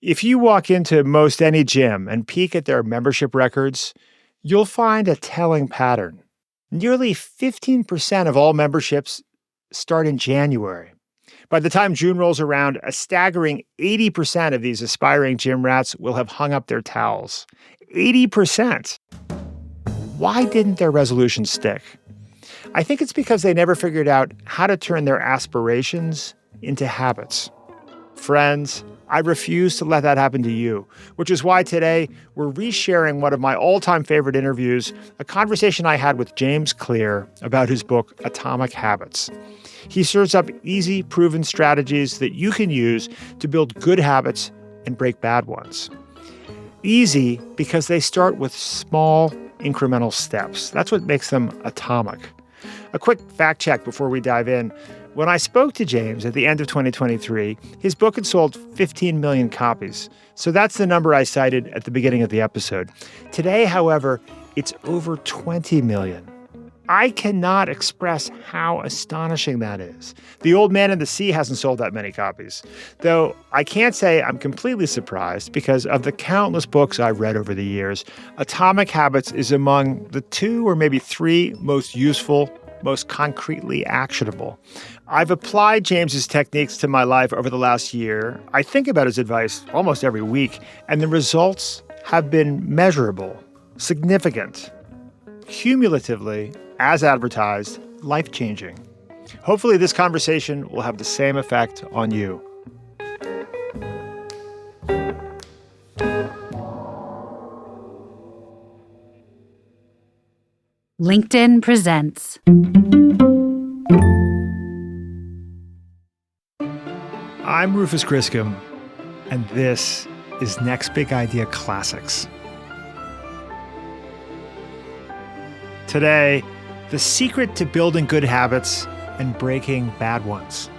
If you walk into most any gym and peek at their membership records, you'll find a telling pattern. Nearly 15% of all memberships start in January. By the time June rolls around, a staggering 80% of these aspiring gym rats will have hung up their towels. 80%! Why didn't their resolutions stick? I think it's because they never figured out how to turn their aspirations into habits. Friends, I refuse to let that happen to you, which is why today we're resharing one of my all-time favorite interviews, a conversation I had with James Clear about his book, Atomic Habits. He serves up easy, proven strategies that you can use to build good habits and break bad ones. Easy because they start with small, incremental steps. That's what makes them atomic. A quick fact check before we dive in. When I spoke to James at the end of 2023, his book had sold 15 million copies. So that's the number I cited at the beginning of the episode. Today, however, it's over 20 million. I cannot express how astonishing that is. The Old Man and the Sea hasn't sold that many copies. Though I can't say I'm completely surprised because of the countless books I've read over the years, Atomic Habits is among the 2 or maybe 3 most useful, most concretely actionable. I've applied James's techniques to my life over the last year. I think about his advice almost every week, and the results have been measurable, significant, cumulatively, as advertised, life-changing. Hopefully this conversation will have the same effect on you. LinkedIn presents. I'm Rufus Griscom, and this is Next Big Idea Classics. Today, the secret to building good habits and breaking bad ones.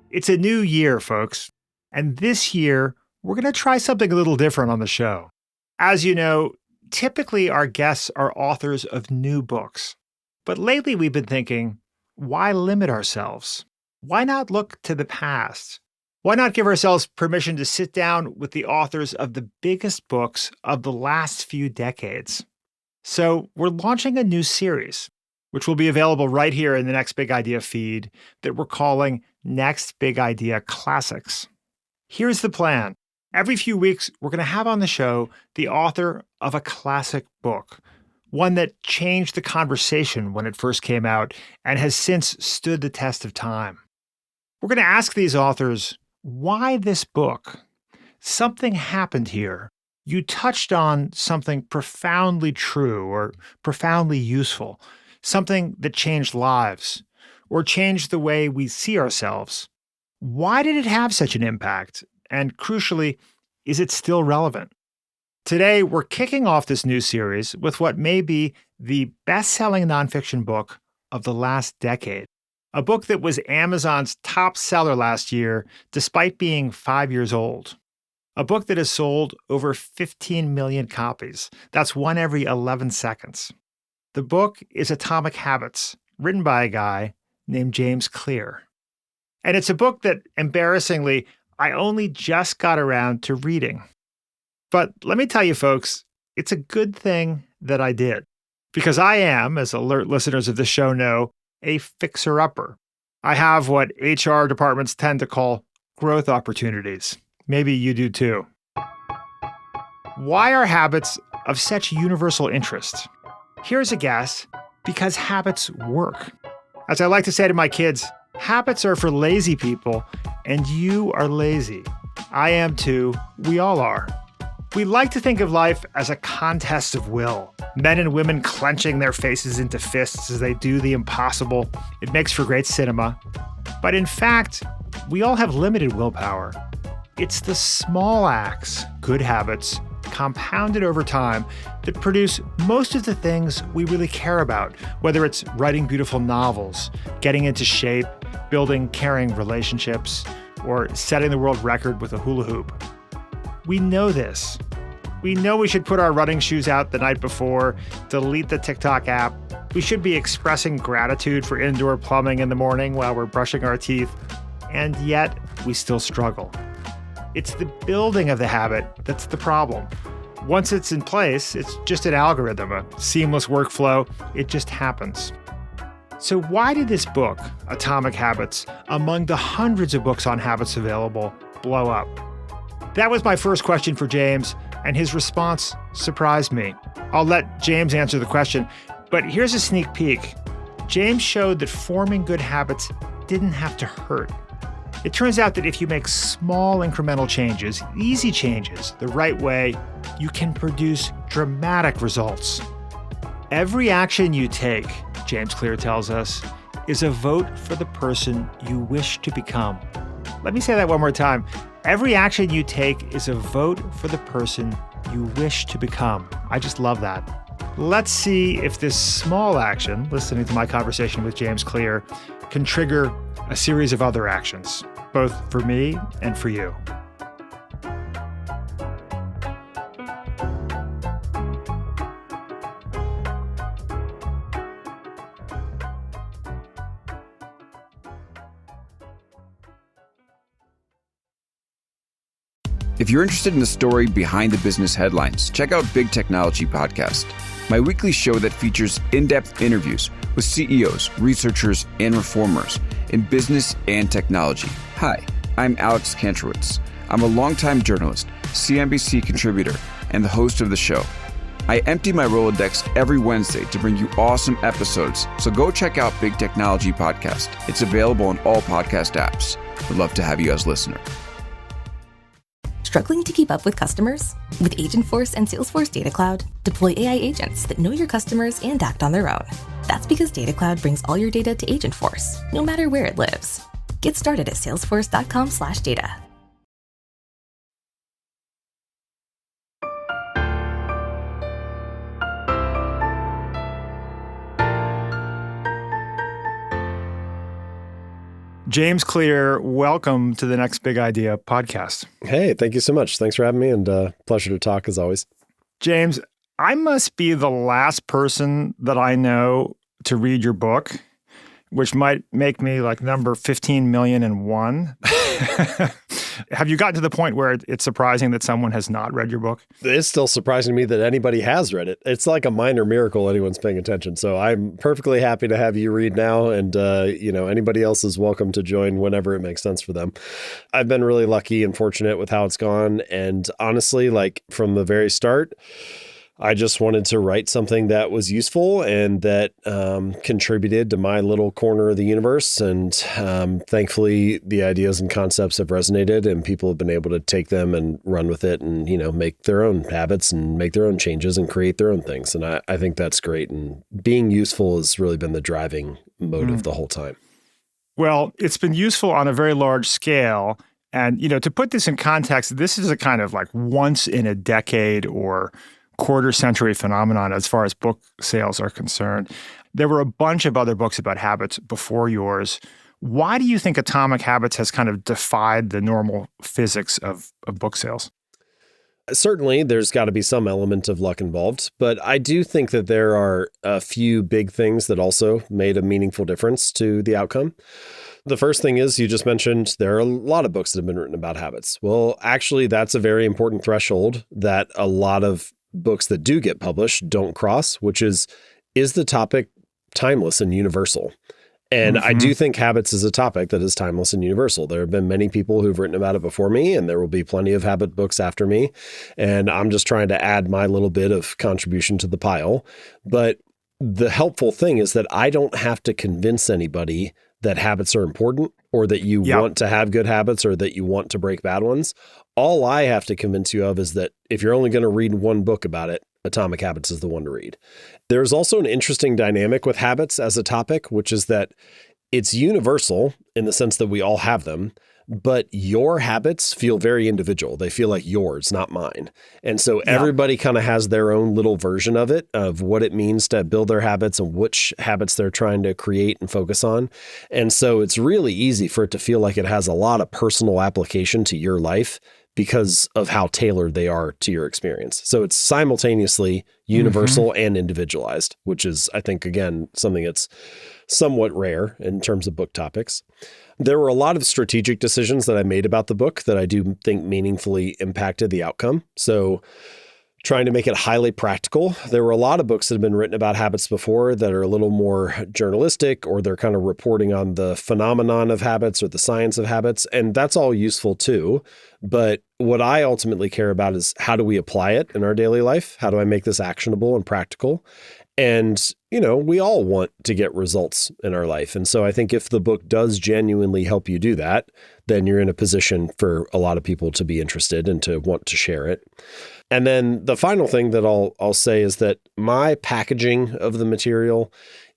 It's a new year, folks, and this year, we're going to try something a little different on the show. As you know, typically our guests are authors of new books. But lately we've been thinking, why limit ourselves? Why not look to the past? Why not give ourselves permission to sit down with the authors of the biggest books of the last few decades? So we're launching a new series, which will be available right here in the Next Big Idea feed, that we're calling Next Big Idea Classics. Here's the plan. Every few weeks, we're going to have on the show the author of a classic book, one that changed the conversation when it first came out and has since stood the test of time. We're going to ask these authors, why this book? Something happened here. You touched on something profoundly true or profoundly useful, something that changed lives or changed the way we see ourselves. Why did it have such an impact? And crucially, is it still relevant? Today, we're kicking off this new series with what may be the best-selling nonfiction book of the last decade. A book that was Amazon's top seller last year, despite being 5 years old. A book that has sold over 15 million copies. That's one every 11 seconds. The book is Atomic Habits, written by a guy named James Clear. And it's a book that, embarrassingly, I only just got around to reading. But let me tell you, folks, it's a good thing that I did. Because I am, as alert listeners of the show know, a fixer-upper. I have what HR departments tend to call growth opportunities. Maybe you do too. Why are habits of such universal interest? Here's a guess: because habits work. As I like to say to my kids, habits are for lazy people, and you are lazy. I am too. We all are. We like to think of life as a contest of will. Men and women clenching their faces into fists as they do the impossible. It makes for great cinema. But in fact, we all have limited willpower. It's the small acts, good habits, compounded over time, that produce most of the things we really care about, whether it's writing beautiful novels, getting into shape, building caring relationships, or setting the world record with a hula hoop. We know this. We know we should put our running shoes out the night before, delete the TikTok app. We should be expressing gratitude for indoor plumbing in the morning while we're brushing our teeth. And yet, we still struggle. It's the building of the habit that's the problem. Once it's in place, it's just an algorithm, a seamless workflow. It just happens. So why did this book, Atomic Habits, among the hundreds of books on habits available, blow up? That was my first question for James, and his response surprised me. I'll let James answer the question, but here's a sneak peek. James showed that forming good habits didn't have to hurt. It turns out that if you make small incremental changes, easy changes, the right way, you can produce dramatic results. Every action you take, James Clear tells us, is a vote for the person you wish to become. Let me say that one more time. Every action you take is a vote for the person you wish to become. I just love that. Let's see if this small action, listening to my conversation with James Clear, can trigger a series of other actions, both for me and for you. If you're interested in the story behind the business headlines, check out Big Technology Podcast, my weekly show that features in-depth interviews with CEOs, researchers, and reformers in business and technology. Hi, I'm Alex Kantrowitz. I'm a longtime journalist, CNBC contributor, and the host of the show. I empty my Rolodex every Wednesday to bring you awesome episodes, so go check out Big Technology Podcast. It's available on all podcast apps. Would love to have you as a listener. Struggling to keep up with customers? With Agentforce and Salesforce Data Cloud, deploy AI agents that know your customers and act on their own. That's because Data Cloud brings all your data to Agentforce, no matter where it lives. Get started at salesforce.com/data. James Clear, welcome to the Next Big Idea podcast. Hey, thank you so much. Thanks for having me, and pleasure to talk as always. James, I must be the last person that I know to read your book, which might make me like number 15,000,001. Have you gotten to the point where it's surprising that someone has not read your book? It's still surprising to me that anybody has read it. It's like a minor miracle anyone's paying attention. So I'm perfectly happy to have you read now. And, anybody else is welcome to join whenever it makes sense for them. I've been really lucky and fortunate with how it's gone. And honestly, like from the very start, I just wanted to write something that was useful and that contributed to my little corner of the universe. And thankfully, the ideas and concepts have resonated and people have been able to take them and run with it and, make their own habits and make their own changes and create their own things. And I think that's great. And being useful has really been the driving motive the whole time. Well, it's been useful on a very large scale. And, to put this in context, this is a kind of like once in a decade or quarter century phenomenon as far as book sales are concerned. There were a bunch of other books about habits before yours. Why do you think Atomic Habits has kind of defied the normal physics of book sales? Certainly, there's got to be some element of luck involved, but I do think that there are a few big things that also made a meaningful difference to the outcome. The first thing is you just mentioned there are a lot of books that have been written about habits. Well, actually, that's a very important threshold that a lot of books that do get published don't cross, which is the topic timeless and universal? And I do think habits is a topic that is timeless and universal. There have been many people who've written about it before me, and there will be plenty of habit books after me. And I'm just trying to add my little bit of contribution to the pile. But the helpful thing is that I don't have to convince anybody that habits are important or that you want to have good habits or that you want to break bad ones. All I have to convince you of is that if you're only going to read one book about it, Atomic Habits is the one to read. There's also an interesting dynamic with habits as a topic, which is that it's universal in the sense that we all have them, but your habits feel very individual. They feel like yours, not mine. And so everybody kind of has their own little version of it, of what it means to build their habits and which habits they're trying to create and focus on. And so it's really easy for it to feel like it has a lot of personal application to your life because of how tailored they are to your experience. So it's simultaneously universal and individualized, which is, I think, again, something that's somewhat rare in terms of book topics. There were a lot of strategic decisions that I made about the book that I do think meaningfully impacted the outcome. So trying to make it highly practical. There were a lot of books that have been written about habits before that are a little more journalistic, or they're kind of reporting on the phenomenon of habits or the science of habits. And that's all useful too. But what I ultimately care about is, how do we apply it in our daily life? How do I make this actionable and practical? And, we all want to get results in our life. And so I think if the book does genuinely help you do that, then you're in a position for a lot of people to be interested and to want to share it. And then the final thing that I'll say is that my packaging of the material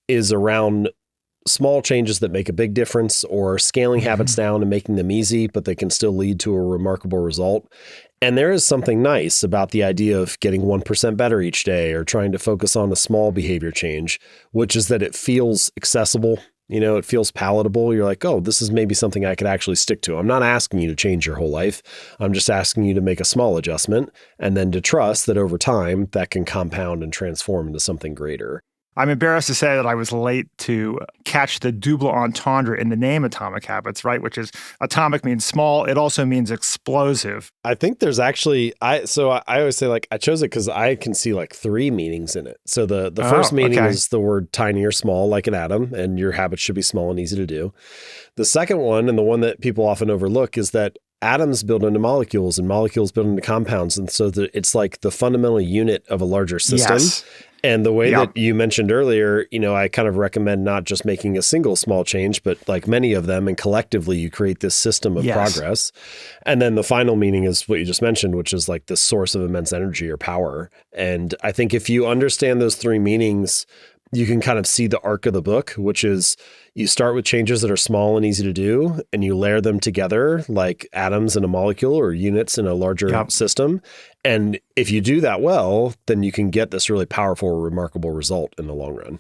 is around small changes that make a big difference, or scaling habits down and making them easy, but they can still lead to a remarkable result. And there is something nice about the idea of getting 1% better each day, or trying to focus on a small behavior change, which is that it feels accessible. It feels palatable. You're like, oh, this is maybe something I could actually stick to. I'm not asking you to change your whole life. I'm just asking you to make a small adjustment, and then to trust that over time that can compound and transform into something greater. I'm embarrassed to say that I was late to catch the double entendre in the name Atomic Habits, right? Which is, atomic means small. It also means explosive. I think there's actually, I always say, I chose it because I can see 3 meanings in it. So the first meaning is the word tiny or small, like an atom, and your habits should be small and easy to do. The second one, and the one that people often overlook, is that atoms build into molecules, and molecules build into compounds. And so it's like the fundamental unit of a larger system. Yes. And the way that you mentioned earlier, I kind of recommend not just making a single small change, but many of them, and collectively you create this system of progress. And then the final meaning is what you just mentioned, which is the source of immense energy or power. And I think if you understand those 3 meanings, you can kind of see the arc of the book, which is, you start with changes that are small and easy to do, and you layer them together like atoms in a molecule or units in a larger system. And if you do that well, then you can get this really powerful, remarkable result in the long run.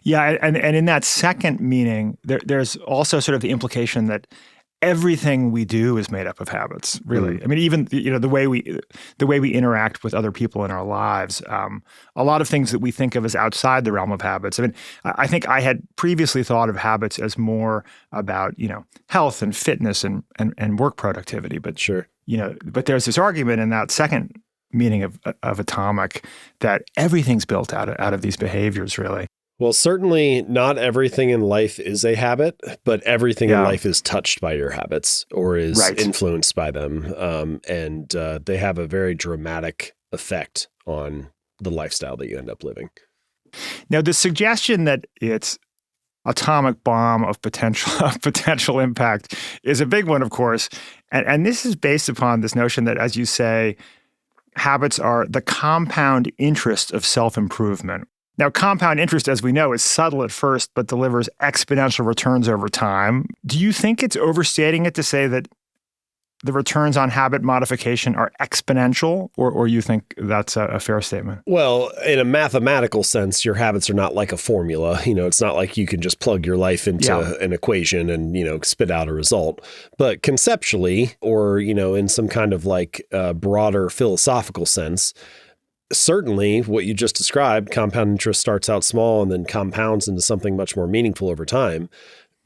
Yeah, and in that second meaning, there's also sort of the implication that everything we do is made up of habits, really. I mean, even the way we interact with other people in our lives, a lot of things that we think of as outside the realm of habits. I mean, I think I had previously thought of habits as more about health and fitness and work productivity, but sure, but there's this argument in that second meaning of atomic that everything's built out of these behaviors, really. Well, certainly not everything in life is a habit, but everything in life is touched by your habits or is influenced by them. And they have a very dramatic effect on the lifestyle that you end up living. Now, the suggestion that it's atomic bomb of potential impact is a big one, of course. And this is based upon this notion that, as you say, habits are the compound interest of self-improvement. Now, compound interest, as we know, is subtle at first, but delivers exponential returns over time. Do you think it's overstating it to say that the returns on habit modification are exponential, or you think that's a fair statement? Well, in a mathematical sense, your habits are not like a formula. It's not like you can just plug your life into an equation and, spit out a result. But conceptually, or, in some kind of broader philosophical sense, certainly what you just described, compound interest starts out small and then compounds into something much more meaningful over time.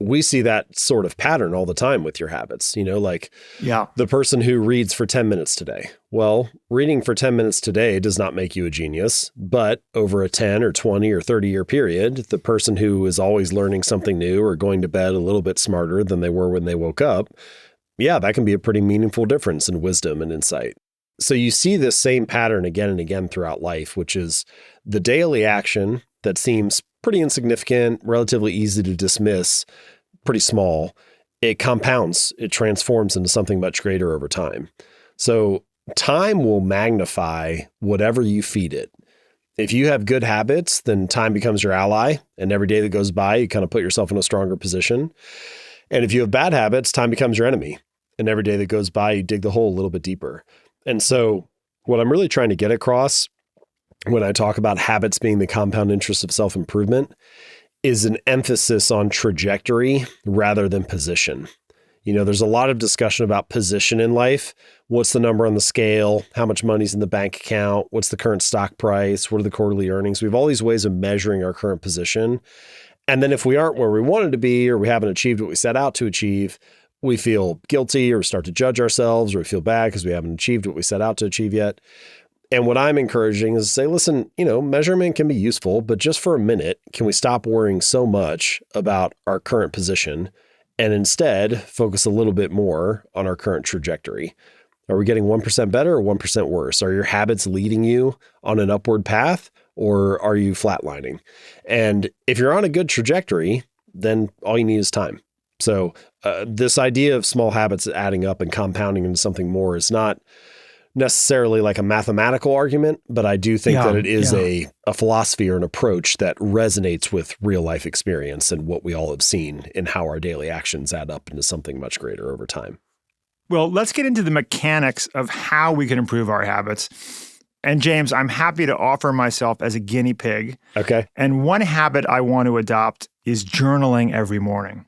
We see that sort of pattern all the time with your habits, the person who reads for 10 minutes today. Well, reading for 10 minutes today does not make you a genius, but over a 10 or 20 or 30 year period, the person who is always learning something new or going to bed a little bit smarter than they were when they woke up, that can be a pretty meaningful difference in wisdom and insight. So you see this same pattern again and again throughout life, which is the daily action that seems pretty insignificant, relatively easy to dismiss, pretty small. It compounds, it transforms into something much greater over time. So time will magnify whatever you feed it. If you have good habits, then time becomes your ally. And every day that goes by, you kind of put yourself in a stronger position. And if you have bad habits, time becomes your enemy. And every day that goes by, you dig the hole a little bit deeper. And so what I'm really trying to get across when I talk about habits being the compound interest of self-improvement is an emphasis on trajectory rather than position. There's a lot of discussion about position in life. What's the number on the scale? How much money's in the bank account? What's the current stock price? What are the quarterly earnings? We have all these ways of measuring our current position. And then if we aren't where we wanted to be, or we haven't achieved what we set out to achieve, we feel guilty or start to judge ourselves, or we feel bad because we haven't achieved what we set out to achieve yet. And what I'm encouraging is to say, listen, measurement can be useful, but just for a minute, can we stop worrying so much about our current position and instead focus a little bit more on our current trajectory? Are we getting 1% better or 1% worse? Are your habits leading you on an upward path, or are you flatlining? And if you're on a good trajectory, then all you need is time. So this idea of small habits adding up and compounding into something more is not necessarily like a mathematical argument, but I do think that it is a philosophy or an approach that resonates with real life experience and what we all have seen in how our daily actions add up into something much greater over time. Well, let's get into the mechanics of how we can improve our habits. And James, I'm happy to offer myself as a guinea pig. Okay. And one habit I want to adopt is journaling every morning.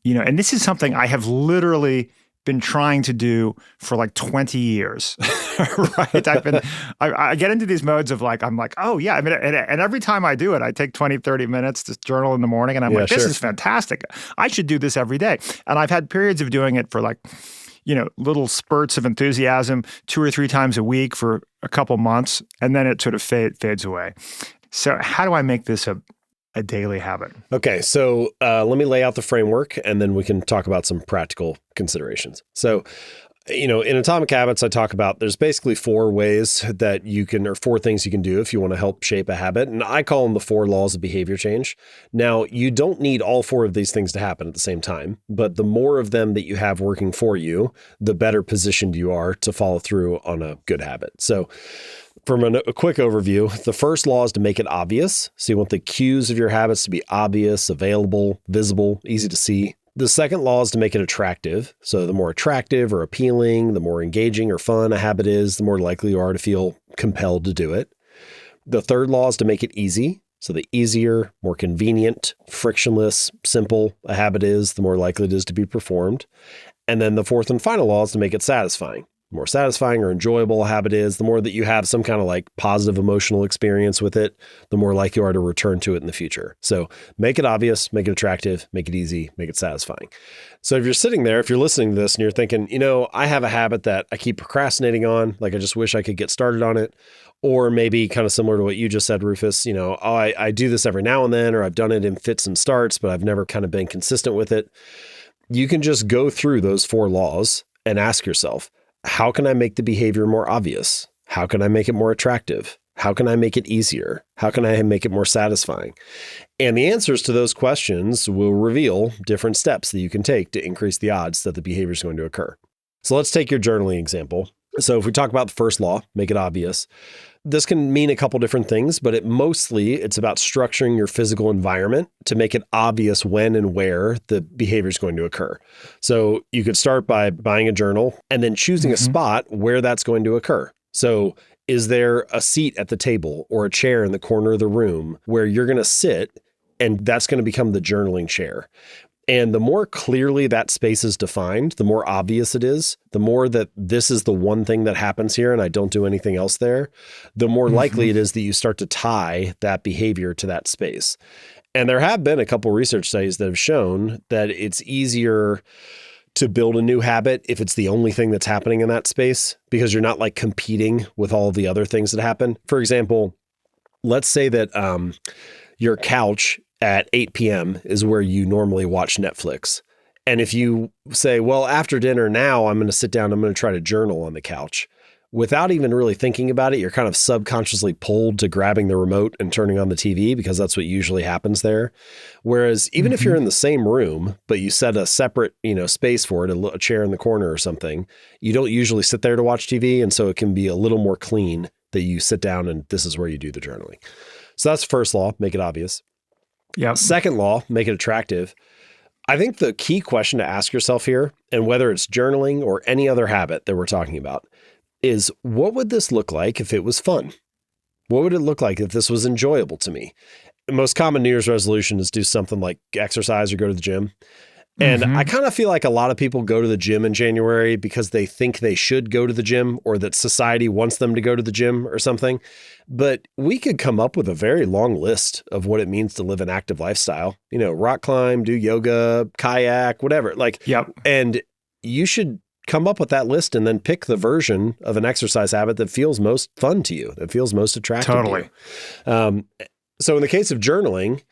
And this is something I have literally been trying to do for like 20 years, right? I get into these modes of like, I'm like, oh yeah. I mean, and every time I do it, I take 20, 30 minutes to journal in the morning and I'm like, this is fantastic. I should do this every day. And I've had periods of doing it for like, little spurts of enthusiasm 2 or 3 times a week for a couple months. And then it sort of fades away. So how do I make this a daily habit? Okay, so let me lay out the framework and then we can talk about some practical considerations. So, in Atomic Habits, I talk about there's basically 4 ways that you can, or 4 things you can do if you want to help shape a habit. And I call them the 4 laws of behavior change. Now, you don't need all 4 of these things to happen at the same time, but the more of them that you have working for you, the better positioned you are to follow through on a good habit. So, from a quick overview, the first law is to make it obvious. So you want the cues of your habits to be obvious, available, visible, easy to see. The second law is to make it attractive. So the more attractive or appealing, the more engaging or fun a habit is, the more likely you are to feel compelled to do it. The third law is to make it easy. So the easier, more convenient, frictionless, simple a habit is, the more likely it is to be performed. And then the fourth and final law is to make it satisfying. The more satisfying or enjoyable a habit is, the more that you have some kind of like positive emotional experience with it, the more likely you are to return to it in the future. So make it obvious, make it attractive, make it easy, make it satisfying. So if you're sitting there, if you're listening to this and you're thinking, I have a habit that I keep procrastinating on, like I just wish I could get started on it. Or maybe kind of similar to what you just said, Rufus, I do this every now and then, or I've done it in fits and starts, but I've never kind of been consistent with it. You can just go through those 4 laws and ask yourself, how can I make the behavior more obvious? How can I make it more attractive? How can I make it easier? How can I make it more satisfying? And the answers to those questions will reveal different steps that you can take to increase the odds that the behavior is going to occur. So let's take your journaling example. So if we talk about the first law, make it obvious. This can mean a couple different things, but it's about structuring your physical environment to make it obvious when and where the behavior is going to occur. So you could start by buying a journal and then choosing a spot where that's going to occur. So is there a seat at the table or a chair in the corner of the room where you're going to sit and that's going to become the journaling chair? And the more clearly that space is defined, the more obvious it is, the more that this is the one thing that happens here and I don't do anything else there, the more likely it is that you start to tie that behavior to that space. And there have been a couple research studies that have shown that it's easier to build a new habit if it's the only thing that's happening in that space, because you're not like competing with all of the other things that happen. For example, let's say that your couch at 8 p.m. is where you normally watch Netflix. And if you say, well, after dinner now, I'm going to sit down, I'm going to try to journal on the couch. Without even really thinking about it, you're kind of subconsciously pulled to grabbing the remote and turning on the TV because that's what usually happens there. Whereas even if you're in the same room, but you set a separate, space for it, a chair in the corner or something, you don't usually sit there to watch TV. And so it can be a little more clean that you sit down and this is where you do the journaling. So that's the first law, make it obvious. Yeah. Second law, make it attractive. I think the key question to ask yourself here, and whether it's journaling or any other habit that we're talking about, is what would this look like if it was fun? What would it look like if this was enjoyable to me? The most common New Year's resolution is do something like exercise or go to the gym. And I kind of feel like a lot of people go to the gym in January because they think they should go to the gym or that society wants them to go to the gym or something. But we could come up with a very long list of what it means to live an active lifestyle. You know, rock climb, do yoga, kayak, whatever. And you should come up with that list and then pick the version of an exercise habit that feels most fun to you, that feels most attractive to you. So in the case of journaling,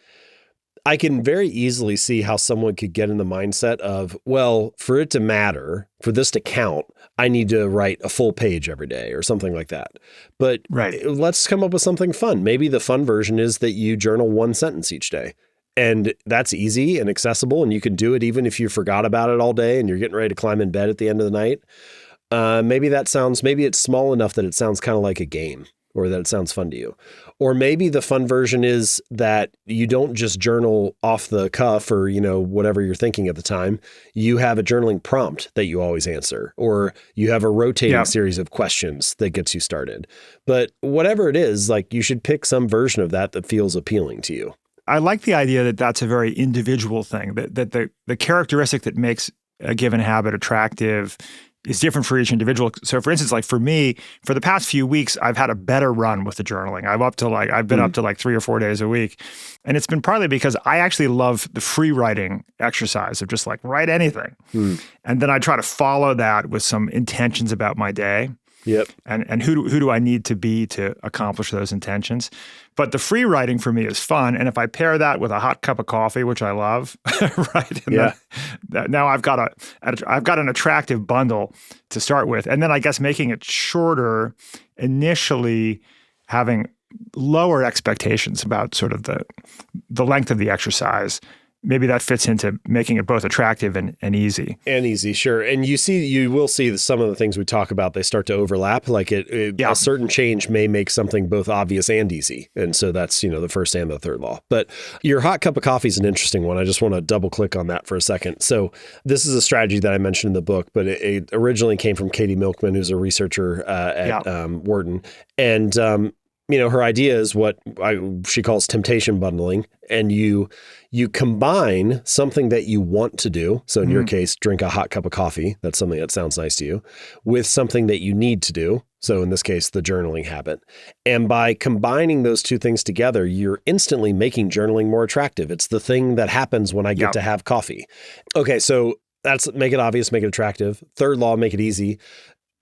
I can very easily see how someone could get in the mindset of, well, for it to matter, for this to count, I need to write a full page every day or something like that. But let's come up with something fun. Maybe the fun version is that you journal one sentence each day. And that's easy and accessible, and you can do it even if you forgot about it all day and you're getting ready to climb in bed at the end of the night. Maybe it's small enough that it sounds kind of like a game, or that it sounds fun to you. Or maybe the fun version is that you don't just journal off the cuff or, whatever you're thinking at the time. You have a journaling prompt that you always answer, or you have a rotating series of questions that gets you started. But whatever it is, you should pick some version of that feels appealing to you. I like the idea that that's a very individual thing, that the characteristic that makes a given habit attractive is different for each individual. So for instance, for me, for the past few weeks, I've had a better run with the journaling. I've been up to 3 or 4 days a week. And it's been partly because I actually love the free writing exercise of just write anything. And then I try to follow that with some intentions about my day. Yep. And who do I need to be to accomplish those intentions? But the free writing for me is fun. And if I pair that with a hot cup of coffee, which I love, right? And now I've got an attractive bundle to start with. And then I guess making it shorter, initially having lower expectations about sort of the length of the exercise. Maybe that fits into making it both attractive and easy. And easy, sure. And you will see some of the things we talk about, they start to overlap. A certain change may make something both obvious and easy. And so that's, the first and the third law. But your hot cup of coffee is an interesting one. I just want to double click on that for a second. So this is a strategy that I mentioned in the book, but it originally came from Katie Milkman, who's a researcher at Wharton. And, her idea is what she calls temptation bundling. And you combine something that you want to do. So in your case, drink a hot cup of coffee. That's something that sounds nice to you, with something that you need to do. So in this case, the journaling habit. And by combining those two things together, you're instantly making journaling more attractive. It's the thing that happens when I get to have coffee. Okay. So that's make it obvious, make it attractive. Third law, make it easy.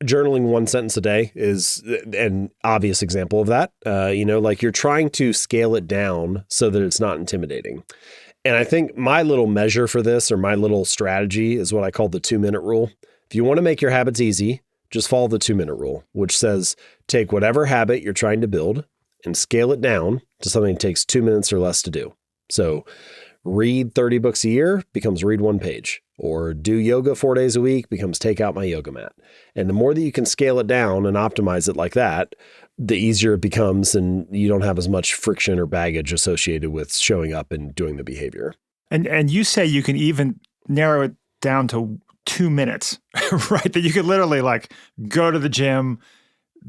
Journaling one sentence a day is an obvious example of that. You're trying to scale it down so that it's not intimidating. And I think my little measure for this, or my little strategy, is what I call the 2-minute rule. If you want to make your habits easy, just follow the 2-minute rule, which says take whatever habit you're trying to build and scale it down to something that takes 2 minutes or less to do. So read 30 books a year becomes read 1 page, or do yoga 4 days a week becomes take out my yoga mat. And the more that you can scale it down and optimize it like that, the easier it becomes, and you don't have as much friction or baggage associated with showing up and doing the behavior. And you say you can even narrow it down to 2 minutes, right? That you could literally go to the gym,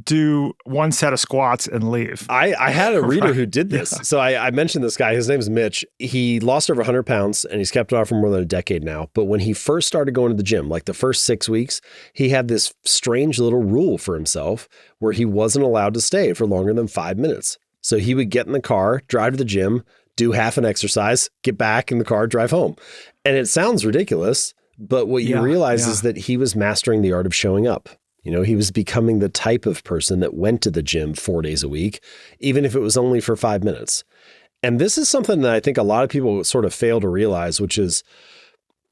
do one set of squats and leave. I had a reader who did this. Yeah. So I mentioned this guy, his name's Mitch. He lost over 100 pounds and he's kept it off for more than a decade now. But when he first started going to the gym, the first 6 weeks, he had this strange little rule for himself where he wasn't allowed to stay for longer than 5 minutes. So he would get in the car, drive to the gym, do half an exercise, get back in the car, drive home. And it sounds ridiculous, but what you realize is that he was mastering the art of showing up. He was becoming the type of person that went to the gym 4 days a week, even if it was only for 5 minutes. And this is something that I think a lot of people sort of fail to realize, which is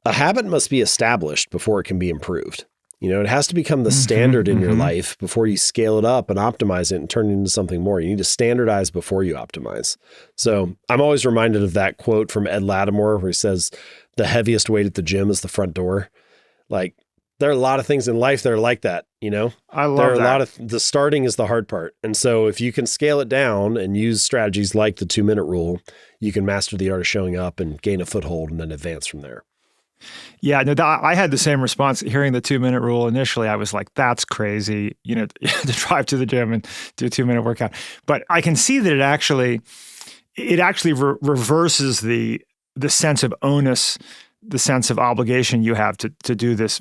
a habit must be established before it can be improved. It has to become the standard in your life before you scale it up and optimize it and turn it into something more. You need to standardize before you optimize. So I'm always reminded of that quote from Ed Lattimore where he says, the heaviest weight at the gym is the front door. There are a lot of things in life that are like that, I love there are that. a lot of the starting is the hard part. And so if you can scale it down and use strategies like the 2-minute rule, you can master the art of showing up and gain a foothold and then advance from there. Yeah, no, I had the same response hearing the 2-minute rule. Initially, I was like, that's crazy, to drive to the gym and do a 2-minute workout. But I can see that it actually reverses the sense of onus the sense of obligation you have to do this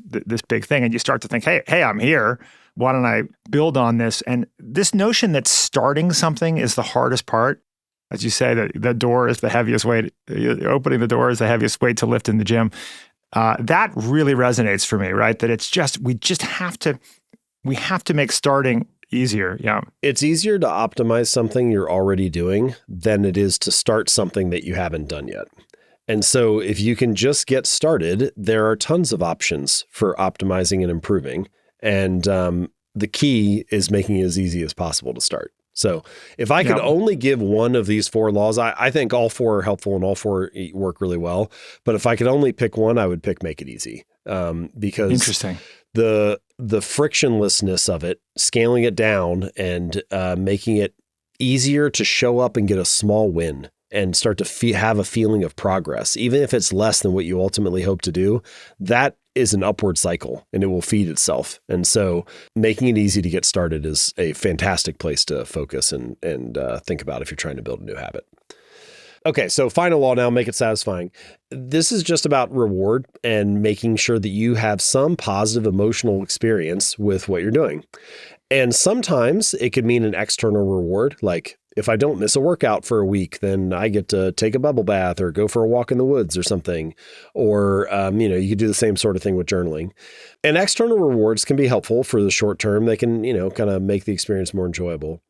big thing. And you start to think, hey, I'm here. Why don't I build on this? And this notion that starting something is the hardest part, as you say, that the door is the heaviest weight, opening the door is the heaviest weight to lift in the gym. That really resonates for me, right? That we have to make starting easier. Yeah. It's easier to optimize something you're already doing than it is to start something that you haven't done yet. And so if you can just get started, there are tons of options for optimizing and improving. And the key is making it as easy as possible to start. So if I could only give one of these 4 laws, I think all 4 are helpful and all 4 work really well. But if I could only pick one, I would pick make it easy. Because interesting. The frictionlessness of it, scaling it down and making it easier to show up and get a small win and start to have a feeling of progress, even if it's less than what you ultimately hope to do, that is an upward cycle and it will feed itself. And so making it easy to get started is a fantastic place to focus and think about if you're trying to build a new habit. Okay, so final law now, make it satisfying. This is just about reward and making sure that you have some positive emotional experience with what you're doing. And sometimes it could mean an external reward, like if I don't miss a workout for a week, then I get to take a bubble bath or go for a walk in the woods or something. Or, you could do the same sort of thing with journaling. And external rewards can be helpful for the short term. They can, kind of make the experience more enjoyable.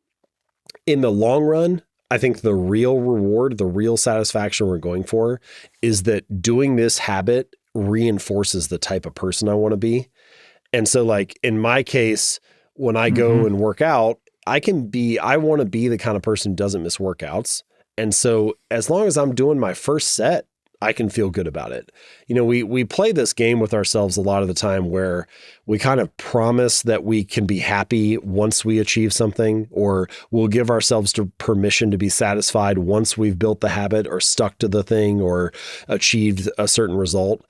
In the long run, I think the real reward, the real satisfaction we're going for is that doing this habit reinforces the type of person I want to be. And so like in my case, when I go and work out, I want to be the kind of person who doesn't miss workouts. And so as long as I'm doing my first set, I can feel good about it. We play this game with ourselves a lot of the time where we kind of promise that we can be happy once we achieve something, or we'll give ourselves permission to be satisfied once we've built the habit or stuck to the thing or achieved a certain result.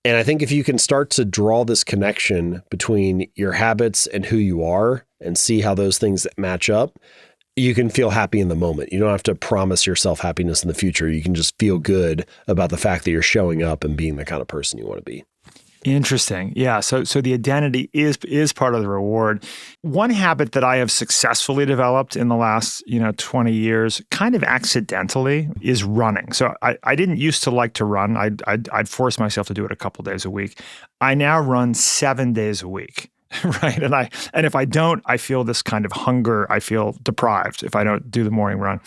And I think if you can start to draw this connection between your habits and who you are and see how those things match up, you can feel happy in the moment. You don't have to promise yourself happiness in the future. You can just feel good about the fact that you're showing up and being the kind of person you want to be. Interesting. Yeah. So the identity is part of the reward. One habit that I have successfully developed in the last 20 years, kind of accidentally, is running. So I didn't used to like to run. I'd force myself to do it a couple days a week. I now run 7 days a week. Right. And if I don't, I feel this kind of hunger. I feel deprived if I don't do the morning run.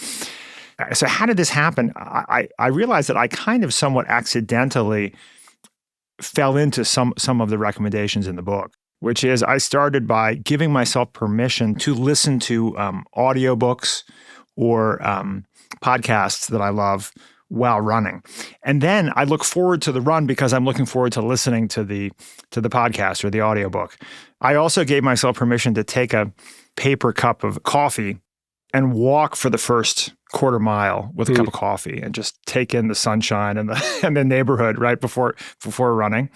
So how did this happen? I realized that I kind of somewhat accidentally fell into some of the recommendations in the book, which is I started by giving myself permission to listen to audiobooks or podcasts that I love while running. And then I look forward to the run because I'm looking forward to listening to the podcast or the audiobook. I also gave myself permission to take a paper cup of coffee and walk for the first quarter mile with a cup of coffee and just take in the sunshine and the neighborhood right before running.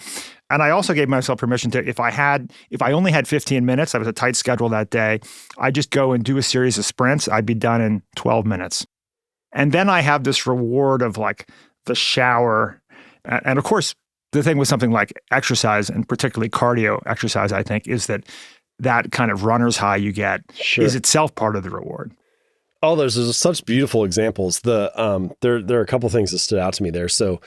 And I also gave myself permission to, if I only had 15 minutes, I was a tight schedule that day, I just go and do a series of sprints. I'd be done in 12 minutes. And then I have this reward of like the shower. And of course, the thing with something like exercise, and particularly cardio exercise, I think, is that kind of runner's high you get is itself part of the reward. Oh, there's such beautiful examples. There are a couple things that stood out to me there. So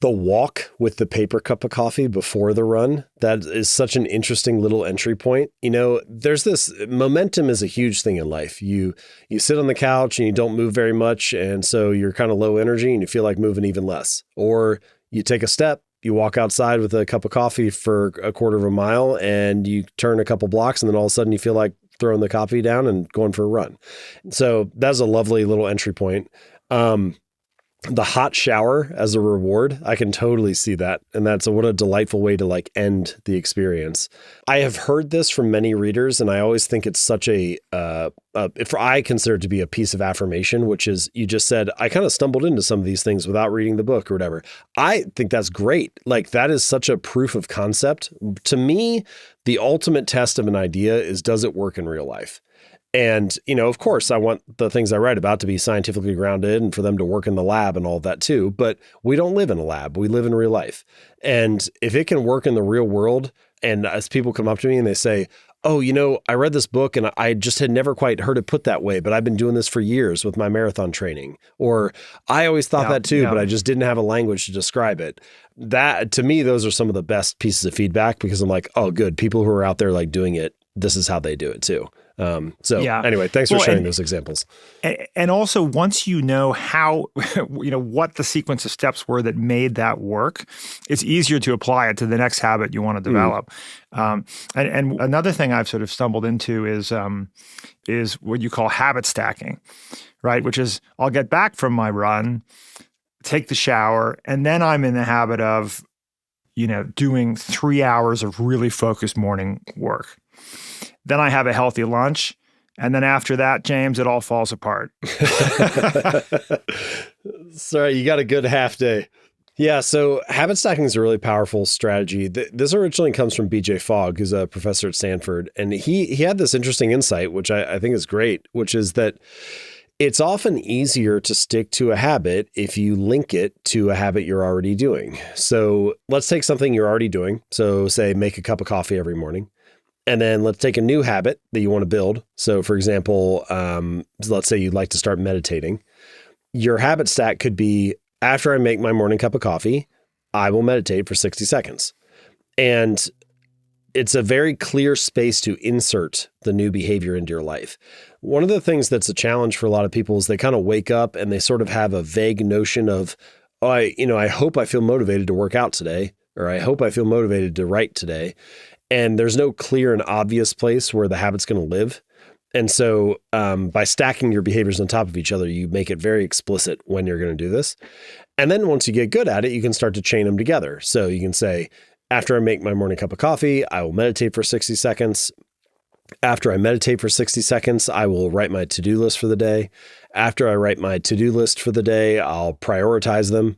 the walk with the paper cup of coffee before the run, that is such an interesting little entry point. There's this momentum is a huge thing in life. You sit on the couch and you don't move very much. And so you're kind of low energy and you feel like moving even less. Or you take a step, you walk outside with a cup of coffee for a quarter of a mile and you turn a couple blocks and then all of a sudden you feel like throwing the coffee down and going for a run. So that's a lovely little entry point. The hot shower as a reward, I can totally see that. And what a delightful way to like end the experience. I have heard this from many readers, and I always think it's such if I consider it to be a piece of affirmation, which is you just said, I kind of stumbled into some of these things without reading the book or whatever. I think that's great. Like that is such a proof of concept. To me, the ultimate test of an idea is, does it work in real life? And, of course, I want the things I write about to be scientifically grounded and for them to work in the lab and all of that too. But we don't live in a lab. We live in real life. And if it can work in the real world, and as people come up to me and they say, oh, I read this book and I just had never quite heard it put that way, but I've been doing this for years with my marathon training. Or I always thought that too, but I just didn't have a language to describe it. That, to me, those are some of the best pieces of feedback, because I'm like, oh, good. People who are out there like doing it, this is how they do it too. Anyway, thanks for sharing those examples. And also, once you know how, what the sequence of steps were that made that work, it's easier to apply it to the next habit you want to develop. And another thing I've sort of stumbled into is what you call habit stacking, right? Which is, I'll get back from my run, take the shower, and then I'm in the habit of, doing 3 hours of really focused morning work. Then I have a healthy lunch. And then after that, James, it all falls apart. Sorry, you got a good half day. Yeah, so habit stacking is a really powerful strategy. This originally comes from BJ Fogg, who's a professor at Stanford. And he had this interesting insight, which I think is great, which is that it's often easier to stick to a habit if you link it to a habit you're already doing. So let's take something you're already doing. So say make a cup of coffee every morning. And then let's take a new habit that you want to build. So for example, let's say you'd like to start meditating. Your habit stack could be, after I make my morning cup of coffee, I will meditate for 60 seconds. And it's a very clear space to insert the new behavior into your life. One of the things that's a challenge for a lot of people is they kind of wake up and they sort of have a vague notion of, I hope I feel motivated to work out today, or I hope I feel motivated to write today. And there's no clear and obvious place where the habit's going to live. And so by stacking your behaviors on top of each other, you make it very explicit when you're going to do this. And then once you get good at it, you can start to chain them together. So you can say, after I make my morning cup of coffee, I will meditate for 60 seconds. After I meditate for 60 seconds, I will write my to-do list for the day. After I write my to-do list for the day, I'll prioritize them.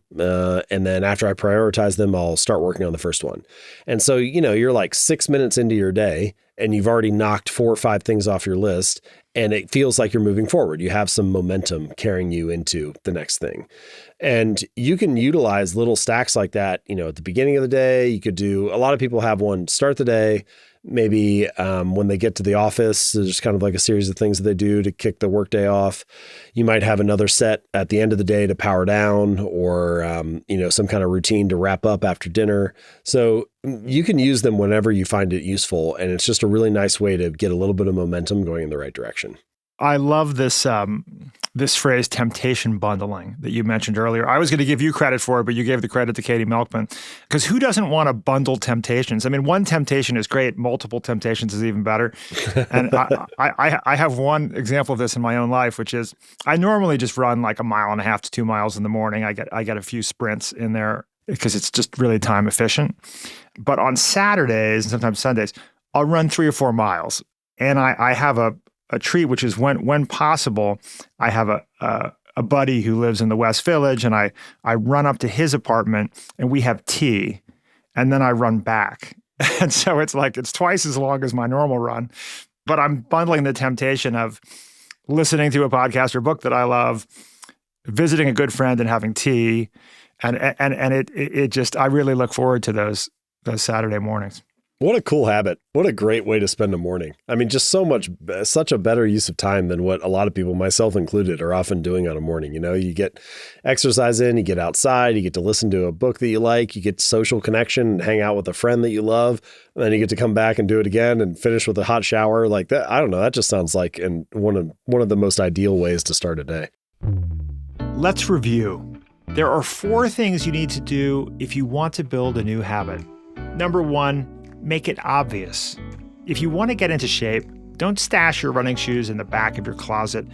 And then after I prioritize them, I'll start working on the first one. And so, you're like 6 minutes into your day and you've already knocked 4 or 5 things off your list, and it feels like you're moving forward. You have some momentum carrying you into the next thing. And you can utilize little stacks like that, at the beginning of the day. You could do, a lot of people have one start the day. Maybe when they get to the office, there's kind of like a series of things that they do to kick the workday off. You might have another set at the end of the day to power down, or some kind of routine to wrap up after dinner. So you can use them whenever you find it useful, and it's just a really nice way to get a little bit of momentum going in the right direction. I love this this phrase, temptation bundling, that you mentioned earlier. I was going to give you credit for it, but you gave the credit to Katie Milkman, because who doesn't want to bundle temptations? I mean, one temptation is great. Multiple temptations is even better. And I have one example of this in my own life, which is I normally just run like 1.5 miles to 2 miles in the morning. I get a few sprints in there because it's just really time efficient. But on Saturdays and sometimes Sundays, I'll run 3 or 4 miles. And I have a treat, which is when possible, I have a buddy who lives in the West Village, and I run up to his apartment and we have tea, and then I run back. And so it's twice as long as my normal run, but I'm bundling the temptation of listening to a podcast or book that I love, visiting a good friend and having tea. And it just, I really look forward to those Saturday mornings. What a cool habit. What a great way to spend a morning. I mean, just such a better use of time than what a lot of people, myself included, are often doing on a morning. You get exercise in, you get outside, you get to listen to a book that you like, you get social connection and hang out with a friend that you love, and then you get to come back and do it again and finish with a hot shower like that. I don't know. That just sounds like one of the most ideal ways to start a day. Let's review. There are 4 things you need to do if you want to build a new habit. Number 1, make it obvious. If you want to get into shape, don't stash your running shoes in the back of your closet.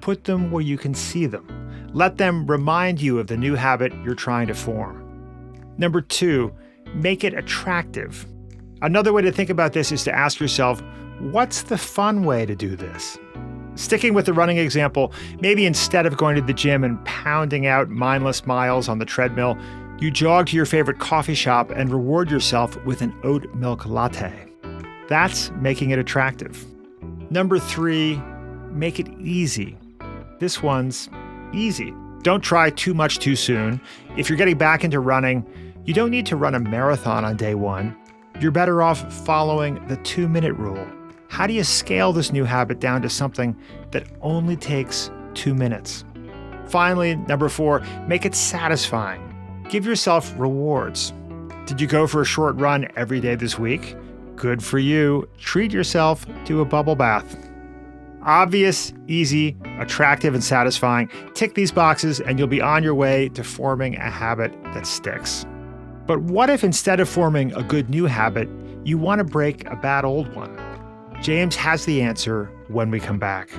Put them where you can see them. Let them remind you of the new habit you're trying to form. Number 2, make it attractive. Another way to think about this is to ask yourself, what's the fun way to do this? Sticking with the running example, maybe instead of going to the gym and pounding out mindless miles on the treadmill, you jog to your favorite coffee shop and reward yourself with an oat milk latte. That's making it attractive. Number 3, make it easy. This one's easy. Don't try too much too soon. If you're getting back into running, you don't need to run a marathon on day one. You're better off following the 2-minute rule. How do you scale this new habit down to something that only takes 2 minutes? Finally, number 4, make it satisfying. Give yourself rewards. Did you go for a short run every day this week? Good for you. Treat yourself to a bubble bath. Obvious, easy, attractive, and satisfying. Tick these boxes and you'll be on your way to forming a habit that sticks. But what if instead of forming a good new habit, you want to break a bad old one? James has the answer when we come back.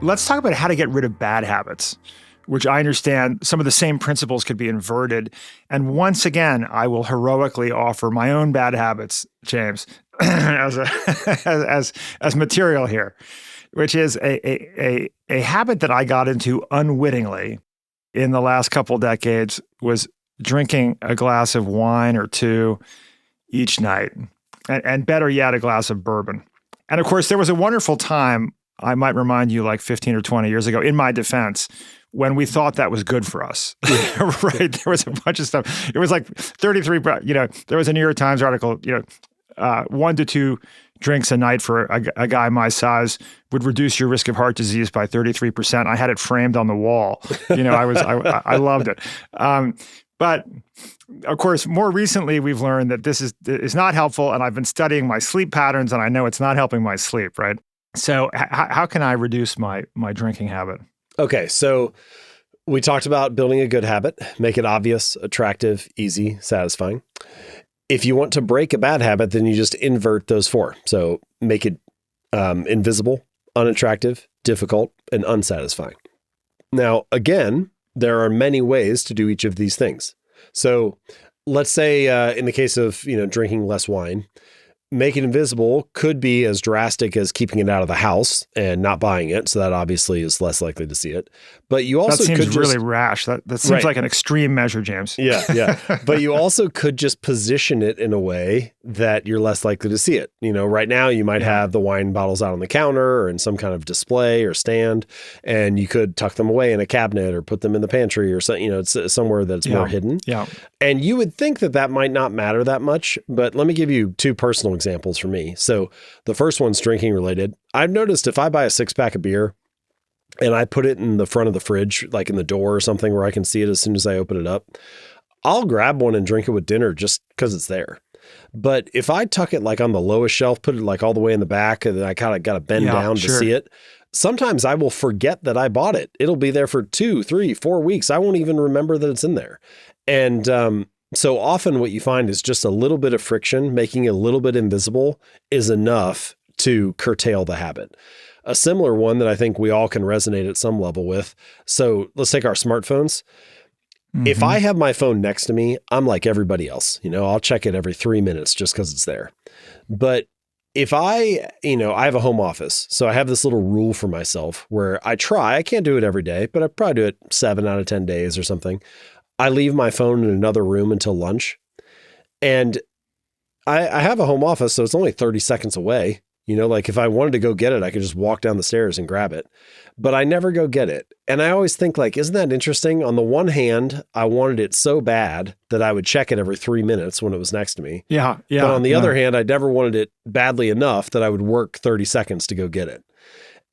Let's talk about how to get rid of bad habits, which I understand some of the same principles could be inverted. And once again, I will heroically offer my own bad habits, James, as material here, which is a habit that I got into unwittingly in the last couple decades was drinking a glass of wine or two each night, and better yet, a glass of bourbon. And of course, there was a wonderful time, I might remind you, like 15 or 20 years ago, in my defense, when we thought that was good for us, right? There was a bunch of stuff. It was like 33, there was a New York Times article, 1 to 2 drinks a night for a guy my size would reduce your risk of heart disease by 33%. I had it framed on the wall. I loved it. But of course, more recently, we've learned that this is not helpful. And I've been studying my sleep patterns and I know it's not helping my sleep, right? So how can I reduce my drinking habit? Okay, so we talked about building a good habit, make it obvious, attractive, easy, satisfying. If you want to break a bad habit, then you just invert those 4. So make it invisible, unattractive, difficult, and unsatisfying. Now, again, there are many ways to do each of these things. So let's say in the case of drinking less wine, make it invisible could be as drastic as keeping it out of the house and not buying it. So that obviously is less likely to see it. But you also that seems could really rash. That seems right. like an extreme measure, James. Yeah. But you also could just position it in a way that you're less likely to see it. Right now you might have the wine bottles out on the counter or in some kind of display or stand, and you could tuck them away in a cabinet or put them in the pantry or something. It's somewhere that's more hidden. Yeah. And you would think that might not matter that much, but let me give you 2 personal examples for me. So the first one's drinking related. I've noticed if I buy a 6-pack of beer and I put it in the front of the fridge, like in the door or something where I can see it as soon as I open it up, I'll grab one and drink it with dinner just because it's there. But if I tuck it like on the lowest shelf, put it like all the way in the back, and then I kind of got to bend down to see it, sometimes I will forget that I bought it. It'll be there for 2, 3, 4 weeks. I won't even remember that it's in there. And so often what you find is just a little bit of friction, making it a little bit invisible is enough to curtail the habit. A similar one that I think we all can resonate at some level with. So let's take our smartphones. Mm-hmm. If I have my phone next to me, I'm like everybody else. I'll check it every 3 minutes just because it's there. But if I have a home office, so I have this little rule for myself where I can't do it every day, but I probably do it 7 out of 10 days or something. I leave my phone in another room until lunch. And I have a home office, so it's only 30 seconds away. Like if I wanted to go get it, I could just walk down the stairs and grab it. But I never go get it. And I always think like, isn't that interesting? On the one hand, I wanted it so bad that I would check it every 3 minutes when it was next to me. Yeah. But on the other hand, I never wanted it badly enough that I would work 30 seconds to go get it.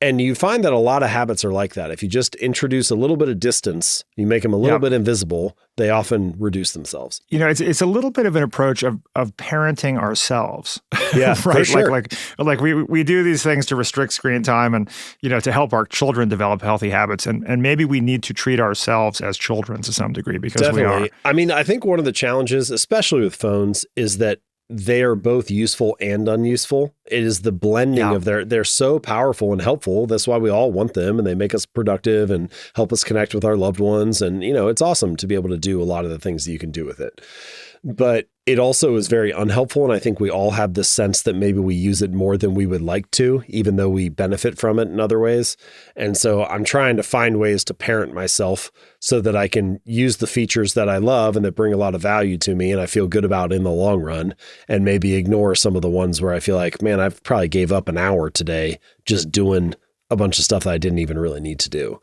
And you find that a lot of habits are like that. If you just introduce a little bit of distance, you make them a little bit invisible, they often reduce themselves. It's a little bit of an approach of parenting ourselves. Yeah, right. For sure. Like we do these things to restrict screen time and to help our children develop healthy habits. And maybe we need to treat ourselves as children to some degree because Definitely. we are. I mean, I think one of the challenges, especially with phones, is that they are both useful and unuseful. It is the blending of they're so powerful and helpful. That's why we all want them, and they make us productive and help us connect with our loved ones. And, it's awesome to be able to do a lot of the things that you can do with it. But It also is very unhelpful. And I think we all have this sense that maybe we use it more than we would like to, even though we benefit from it in other ways. And so I'm trying to find ways to parent myself so that I can use the features that I love and that bring a lot of value to me and I feel good about in the long run, and maybe ignore some of the ones where I feel like, man, I've probably gave up an hour today just doing a bunch of stuff that I didn't even really need to do.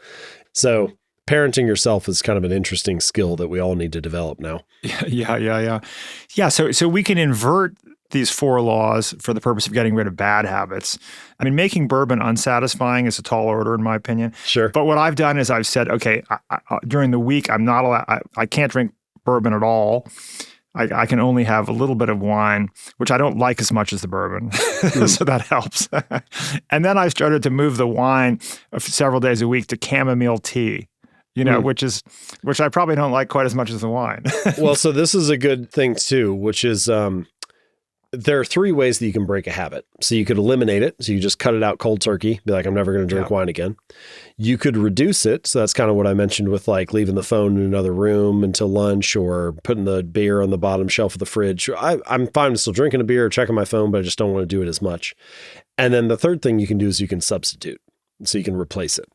So parenting yourself is kind of an interesting skill that we all need to develop now. Yeah, so we can invert these 4 laws for the purpose of getting rid of bad habits. I mean, making bourbon unsatisfying is a tall order in my opinion. Sure. But what I've done is I've said, okay, during the week, I'm not allowed, I can't drink bourbon at all. I can only have a little bit of wine, which I don't like as much as the bourbon. So that helps. And then I started to move the wine several days a week to chamomile tea. Which I probably don't like quite as much as the wine. Well, so this is a good thing too, which is there are 3 ways that you can break a habit. So you could eliminate it. So you just cut it out cold turkey, be like, I'm never going to drink wine again. You could reduce it. So that's kind of what I mentioned with like leaving the phone in another room until lunch or putting the beer on the bottom shelf of the fridge. I'm fine with still drinking a beer or checking my phone, but I just don't want to do it as much. And then the third thing you can do is you can substitute. So you can replace it.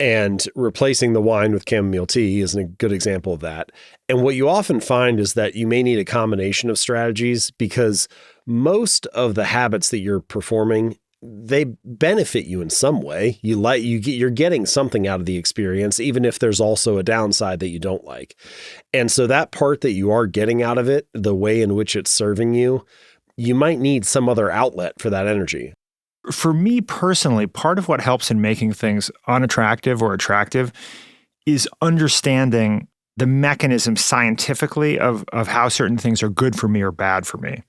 And replacing the wine with chamomile tea is a good example of that. And what you often find is that you may need a combination of strategies because most of the habits that you're performing, they benefit you in some way. You're getting something out of the experience, even if there's also a downside that you don't like. And so that part that you are getting out of it, the way in which it's serving you, you might need some other outlet for that energy. For me personally, part of what helps in making things unattractive or attractive is understanding the mechanism scientifically of how certain things are good for me or bad for me.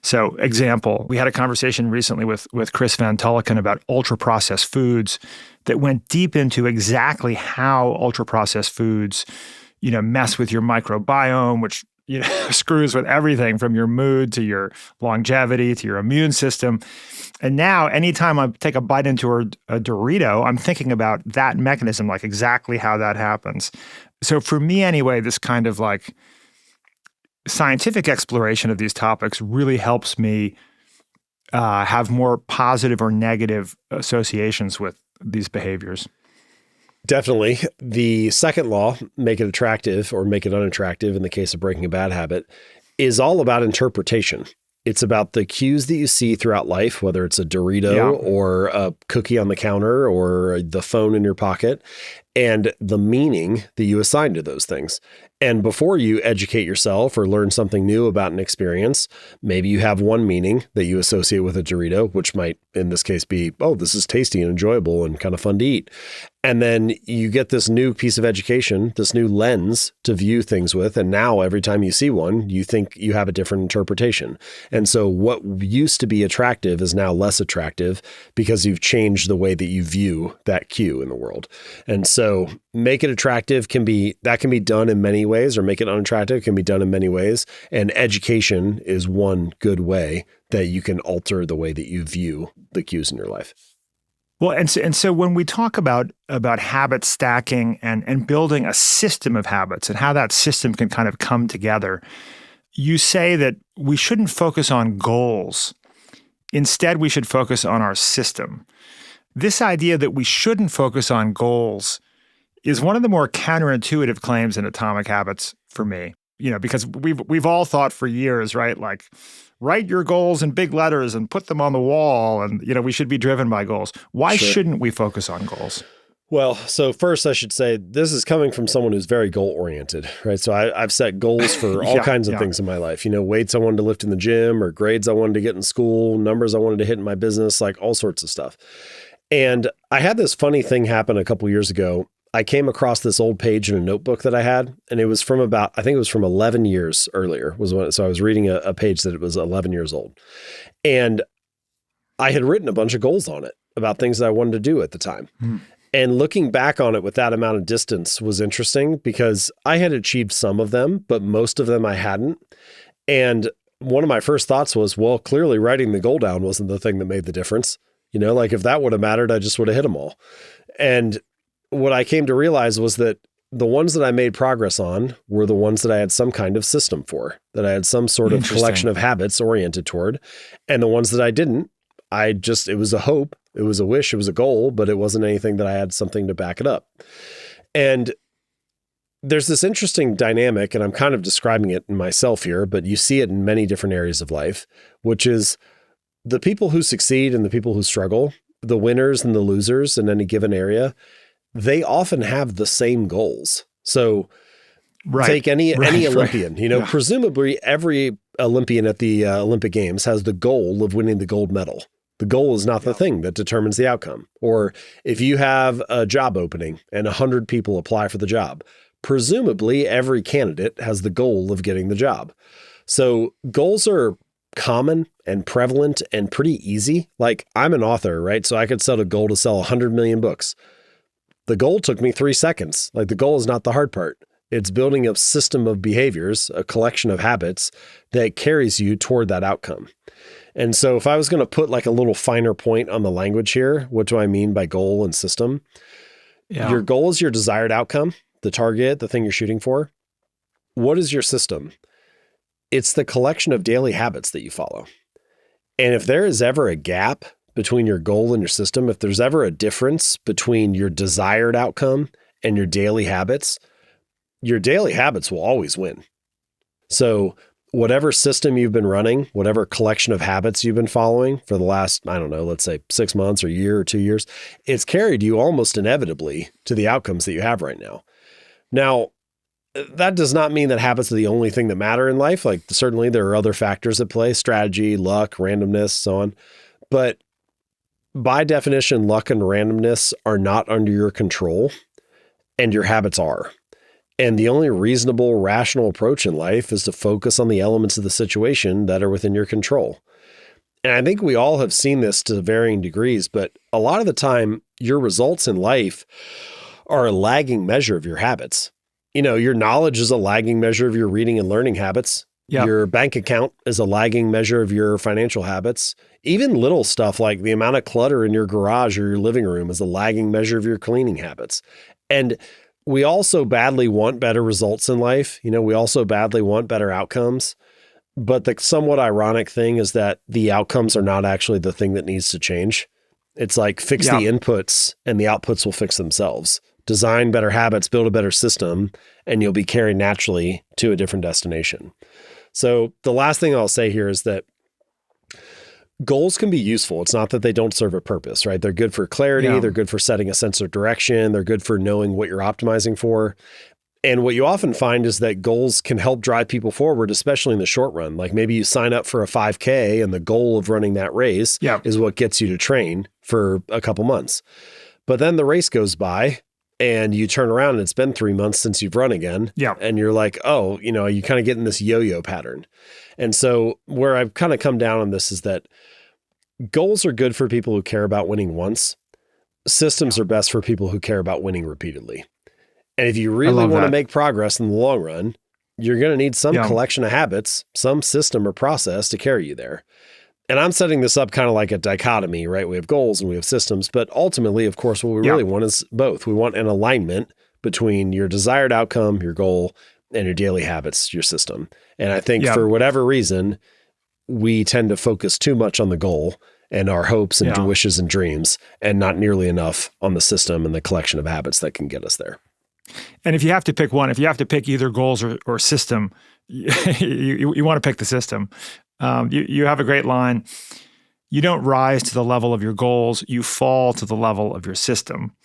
So, example, we had a conversation recently with Chris Van Tulliken about ultra-processed foods that went deep into exactly how ultra-processed foods, mess with your microbiome, which screws with everything from your mood to your longevity to your immune system. And now anytime I take a bite into a Dorito, I'm thinking about that mechanism, like exactly how that happens. So for me anyway, this kind of like scientific exploration of these topics really helps me have more positive or negative associations with these behaviors. Definitely. The second law, make it attractive or make it unattractive in the case of breaking a bad habit, is all about interpretation. It's about the cues that you see throughout life, whether it's a Dorito or a cookie on the counter or the phone in your pocket, and the meaning that you assign to those things. And before you educate yourself or learn something new about an experience, maybe you have one meaning that you associate with a Dorito, which might in this case be, oh, this is tasty and enjoyable and kind of fun to eat. And then you get this new piece of education, this new lens to view things with. And now every time you see one, you think you have a different interpretation. And so what used to be attractive is now less attractive because you've changed the way that you view that cue in the world. And so make it attractive can be done in many ways, or make it unattractive can be done in many ways. And education is one good way that you can alter the way that you view the cues in your life. Well, and so when we talk about habit stacking and building a system of habits and how that system can kind of come together, you say that we shouldn't focus on goals. Instead, we should focus on our system. This idea that we shouldn't focus on goals is one of the more counterintuitive claims in Atomic Habits for me. Because we've all thought for years, right? Like, write your goals in big letters and put them on the wall. And, we should be driven by goals. Why shouldn't we focus on goals? Well, so first I should say this is coming from someone who's very goal-oriented, right? So I've set goals for all kinds of things in my life. Weights I wanted to lift in the gym, or grades I wanted to get in school, numbers I wanted to hit in my business, like all sorts of stuff. And I had this funny thing happen a couple years ago. I came across this old page in a notebook that I had, and it was from I think it was from 11 years earlier so I was reading a page that it was 11 years old. And I had written a bunch of goals on it about things that I wanted to do at the time. And looking back on it with that amount of distance was interesting because I had achieved some of them, but most of them I hadn't. And one of my first thoughts was, well, clearly writing the goal down wasn't the thing that made the difference. Like if that would have mattered, I just would have hit them all. And what I came to realize was that the ones that I made progress on were the ones that I had some kind of system for, that I had some sort of collection of habits oriented toward. And the ones that I didn't, it was a hope, it was a wish, it was a goal, but it wasn't anything that I had something to back it up. And there's this interesting dynamic, and I'm kind of describing it in myself here, but you see it in many different areas of life, which is the people who succeed and the people who struggle, the winners and the losers in any given area, they often have the same goals. So take any Olympian, presumably every Olympian at the Olympic Games has the goal of winning the gold medal. The goal is not the thing that determines the outcome. Or if you have a job opening and 100 people apply for the job, presumably every candidate has the goal of getting the job. So goals are common and prevalent and pretty easy. Like, I'm an author, right? So I could set a goal to sell 100 million books. The goal took me 3 seconds. Like, the goal is not the hard part. It's building a system of behaviors, a collection of habits that carries you toward that outcome. And so if I was going to put like a little finer point on the language here, what do I mean by goal and system? Yeah. Your goal is your desired outcome, the target, the thing you're shooting for. What is your system? It's the collection of daily habits that you follow. And if there is ever a gap between your goal and your system, if there's ever a difference between your desired outcome and your daily habits will always win. So whatever system you've been running, whatever collection of habits you've been following for the last, I don't know, let's say 6 months or a year or 2 years, it's carried you almost inevitably to the outcomes that you have right now. Now, that does not mean that habits are the only thing that matter in life. Like, certainly there are other factors at play, strategy, luck, randomness, so on. But by definition, luck and randomness are not under your control, and your habits are. And the only reasonable, rational approach in life is to focus on the elements of the situation that are within your control. And I think we all have seen this to varying degrees, but a lot of the time, your results in life are a lagging measure of your habits. Your knowledge is a lagging measure of your reading and learning habits. Yep. Your bank account is a lagging measure of your financial habits. Even little stuff like the amount of clutter in your garage or your living room is a lagging measure of your cleaning habits. And we also badly want better results in life. We also badly want better outcomes. But the somewhat ironic thing is that the outcomes are not actually the thing that needs to change. It's like fix the inputs and the outputs will fix themselves. Design better habits, build a better system, and you'll be carried naturally to a different destination. So the last thing I'll say here is that goals can be useful. It's not that they don't serve a purpose, right? They're good for clarity. Yeah. They're good for setting a sense of direction. They're good for knowing what you're optimizing for. And what you often find is that goals can help drive people forward, especially in the short run. Like, maybe you sign up for a 5K and the goal of running that race is what gets you to train for a couple months. But then the race goes by and you turn around and it's been 3 months since you've run again. Yeah. And you're like, oh, you kind of get in this yo-yo pattern. And so where I've kind of come down on this is that goals are good for people who care about winning once. Systems are best for people who care about winning repeatedly. And if you really want to make progress in the long run, you're going to need some collection of habits, some system or process to carry you there. And I'm setting this up kind of like a dichotomy, right? We have goals and we have systems, but ultimately, of course, what we really want is both. We want an alignment between your desired outcome, your goal, and your daily habits, your system. And I think for whatever reason, we tend to focus too much on the goal and our hopes and wishes and dreams, and not nearly enough on the system and the collection of habits that can get us there. And if you have to pick one, if you have to pick either goals or system, you want to pick the system. You have a great line. You don't rise to the level of your goals, you fall to the level of your system.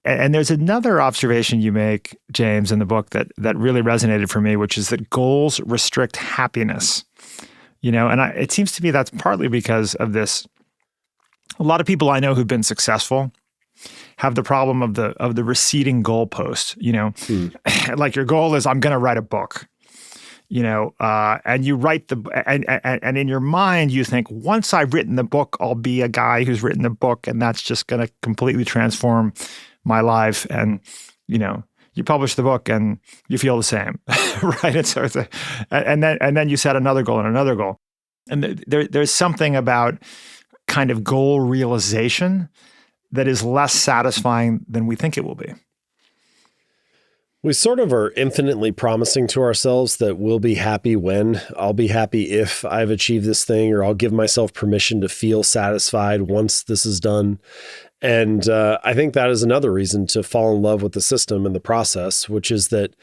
And there's another observation you make, James, in the book that really resonated for me, which is that goals restrict happiness. And it seems to me that's partly because of this. A lot of people I know who've been successful have the problem of the receding goalpost. Like, your goal is, I'm going to write a book. And you write and in your mind you think, once I've written the book, I'll be a guy who's written the book, and that's just going to completely transform my life. And you publish the book and you feel the same, right? And so and then you set another goal and another goal, and there's something about kind of goal realization that is less satisfying than we think it will be. We sort of are infinitely promising to ourselves that we'll be happy when, I'll be happy if I've achieved this thing, or I'll give myself permission to feel satisfied once this is done. And I think that is another reason to fall in love with the system and the process, which is that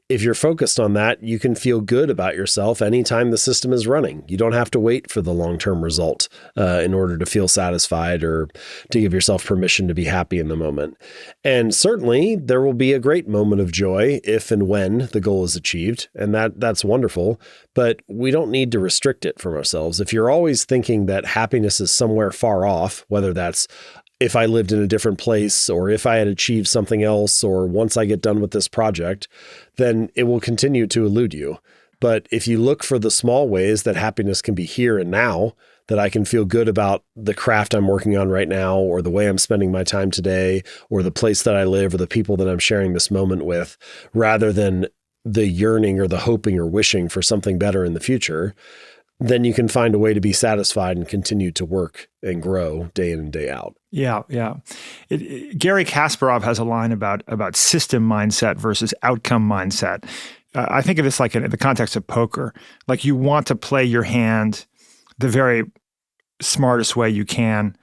if you're focused on that, you can feel good about yourself anytime the system is running. You don't have to wait for the long-term result in order to feel satisfied or to give yourself permission to be happy in the moment. And certainly there will be a great moment of joy if and when the goal is achieved. And that's wonderful, but we don't need to restrict it from ourselves. If you're always thinking that happiness is somewhere far off, whether that's if I lived in a different place, or if I had achieved something else, or once I get done with this project, then it will continue to elude you. But if you look for the small ways that happiness can be here and now, that I can feel good about the craft I'm working on right now, or the way I'm spending my time today, or the place that I live, or the people that I'm sharing this moment with, rather than the yearning or the hoping or wishing for something better in the future, then you can find a way to be satisfied and continue to work and grow day in and day out. Yeah. Gary Kasparov has a line about system mindset versus outcome mindset. I think of this like in the context of poker. Like, you want to play your hand the very smartest way you can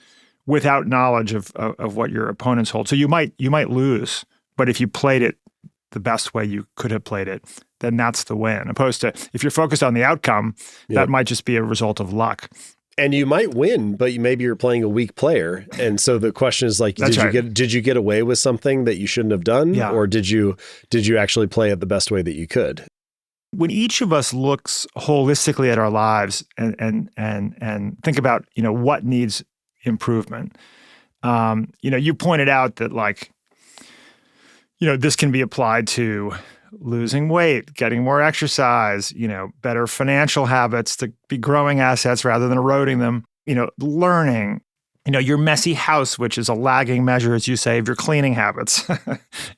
without knowledge of what your opponents hold. So you might lose, but if you played it the best way you could have played it, then that's the win. Opposed to if you're focused on the outcome, that might just be a result of luck. And you might win, but maybe you're playing a weak player. And so the question is like, did you get away with something that you shouldn't have done? Yeah. Or did you actually play it the best way that you could? When each of us looks holistically at our lives and think about, what needs improvement, you pointed out that this can be applied to losing weight, getting more exercise, better financial habits to be growing assets rather than eroding them, learning, your messy house, which is a lagging measure, as you say, of your cleaning habits.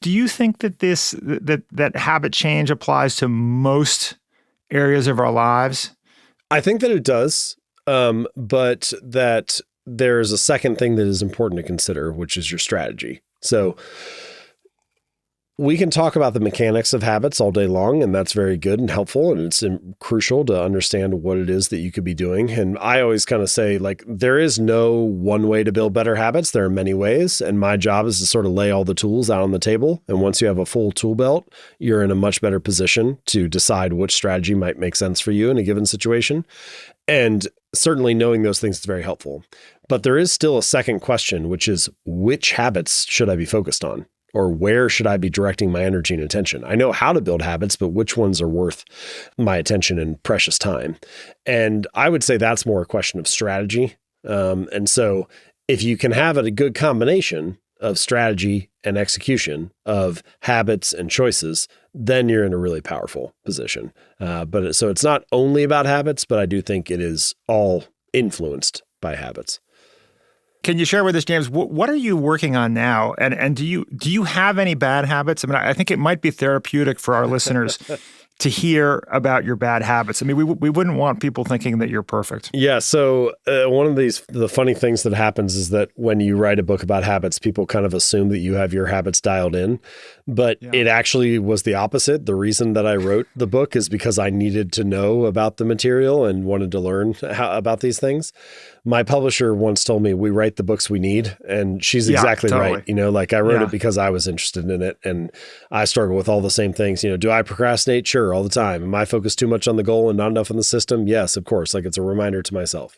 Do you think that that habit change applies to most areas of our lives? I think that it does, but that there's a second thing that is important to consider, which is your strategy. So we can talk about the mechanics of habits all day long, and that's very good and helpful, and it's crucial to understand what it is that you could be doing. And I always kind of say, there is no one way to build better habits. There are many ways, and my job is to sort of lay all the tools out on the table. And once you have a full tool belt, you're in a much better position to decide which strategy might make sense for you in a given situation. And certainly knowing those things is very helpful. But there is still a second question, which is, which habits should I be focused on? Or where should I be directing my energy and attention? I know how to build habits, but which ones are worth my attention and precious time? And I would say that's more a question of strategy. And so if you can have a good combination of strategy and execution, of habits and choices, then you're in a really powerful position. So it's not only about habits, but I do think it is all influenced by habits. Can you share with us, James, what are you working on now? And do you have any bad habits? I mean, I think it might be therapeutic for our listeners to hear about your bad habits. I mean, we wouldn't want people thinking that you're perfect. Yeah. So one of the funny things that happens is that when you write a book about habits, people kind of assume that you have your habits dialed in, but it actually was the opposite. The reason that I wrote the book is because I needed to know about the material and wanted to learn about these things. My publisher once told me, we write the books we need. And she's exactly right. I wrote it because I was interested in it. And I struggle with all the same things. Do I procrastinate? Sure. All the time. Am I focused too much on the goal and not enough on the system? Yes, of course. It's a reminder to myself,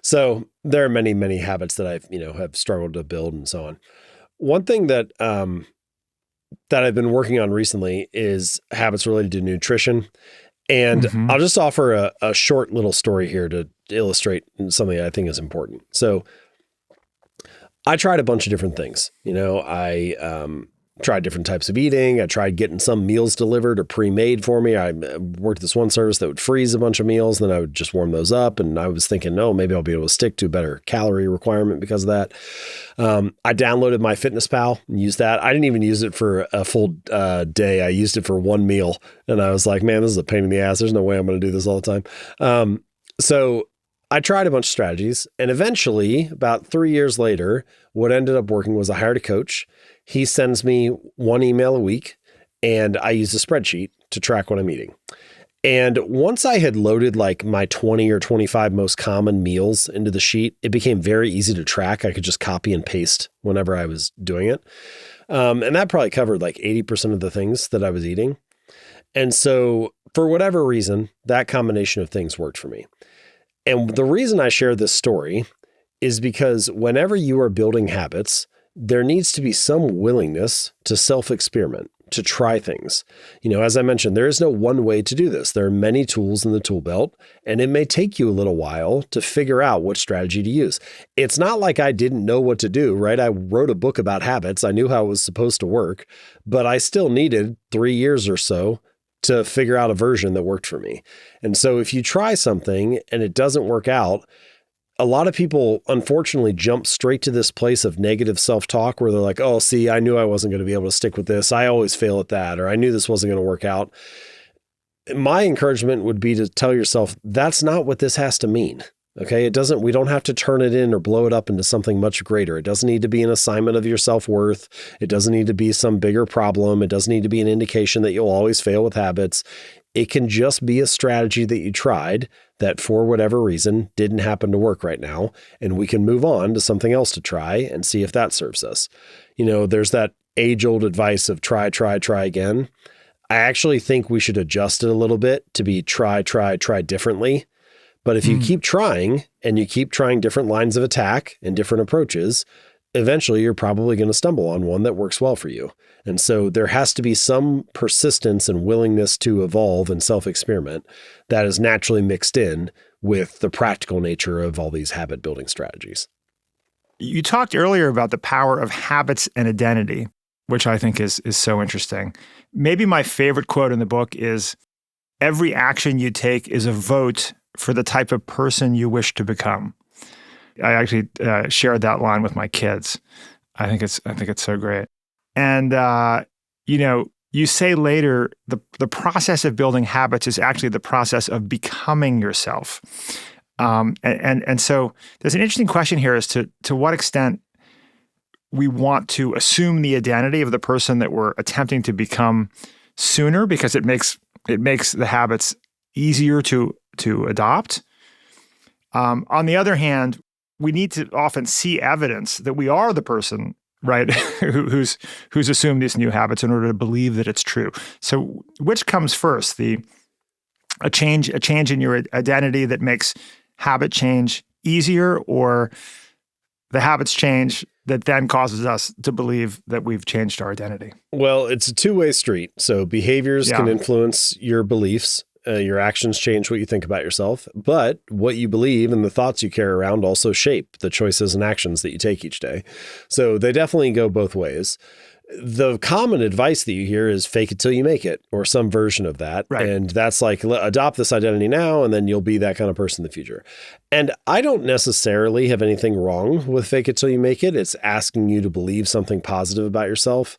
So there are many, many habits that I've, have struggled to build and so on. One thing that I've been working on recently is habits related to nutrition. And I'll just offer a short little story here to illustrate something I think is important. So I tried a bunch of different things. I tried different types of eating. I tried getting some meals delivered or pre-made for me. I worked this one service that would freeze a bunch of meals, and then I would just warm those up. And I was thinking, no, maybe I'll be able to stick to a better calorie requirement because of that. I downloaded MyFitnessPal and used that. I didn't even use it for a full day. I used it for one meal. And I was like, man, this is a pain in the ass. There's no way I'm going to do this all the time. So I tried a bunch of strategies, and eventually, about 3 years later, what ended up working was I hired a coach. He sends me one email a week, and I use a spreadsheet to track what I'm eating. And once I had loaded like my 20 or 25 most common meals into the sheet, it became very easy to track. I could just copy and paste whenever I was doing it. And that probably covered like 80% of the things that I was eating. And so for whatever reason, that combination of things worked for me. And the reason I share this story is because whenever you are building habits, there needs to be some willingness to self-experiment, to try things. As I mentioned, there is no one way to do this. There are many tools in the tool belt, and it may take you a little while to figure out what strategy to use. It's not like I didn't know what to do, right? I wrote a book about habits. I knew how it was supposed to work, but I still needed 3 years or so to figure out a version that worked for me. And so if you try something and it doesn't work out, a lot of people unfortunately jump straight to this place of negative self-talk where they're like, oh, see, I knew I wasn't going to be able to stick with this. I always fail at that, or I knew this wasn't going to work out. My encouragement would be to tell yourself, that's not what this has to mean. Okay. We don't have to turn it in or blow it up into something much greater. It doesn't need to be an assignment of your self-worth. It doesn't need to be some bigger problem. It doesn't need to be an indication that you'll always fail with habits. It can just be a strategy that you tried that for whatever reason didn't happen to work right now. And we can move on to something else to try and see if that serves us. There's that age-old advice of try again. I actually think we should adjust it a little bit to be try differently. But if you keep trying and you keep trying different lines of attack and different approaches, eventually you're probably going to stumble on one that works well for you. And so there has to be some persistence and willingness to evolve and self-experiment that is naturally mixed in with the practical nature of all these habit building strategies. You talked earlier about the power of habits and identity, which I think is so interesting. Maybe my favorite quote in the book is, "Every action you take is a vote for the type of person you wish to become." I actually shared that line with my kids. I think it's so great. And you say later the process of building habits is actually the process of becoming yourself. And so there's an interesting question here as to what extent we want to assume the identity of the person that we're attempting to become sooner, because it makes the habits easier to adopt. On the other hand, we need to often see evidence that we are the person, right, who's assumed these new habits in order to believe that it's true. So, which comes first? A change in your identity that makes habit change easier, or the habits change that then causes us to believe that we've changed our identity? Well, it's a two-way street. So behaviors can influence your beliefs. Your actions change what you think about yourself, but what you believe and the thoughts you carry around also shape the choices and actions that you take each day. So they definitely go both ways. The common advice that you hear is fake it till you make it, or some version of that. Right. And that's like, adopt this identity now, and then you'll be that kind of person in the future. And I don't necessarily have anything wrong with fake it till you make it. It's asking you to believe something positive about yourself,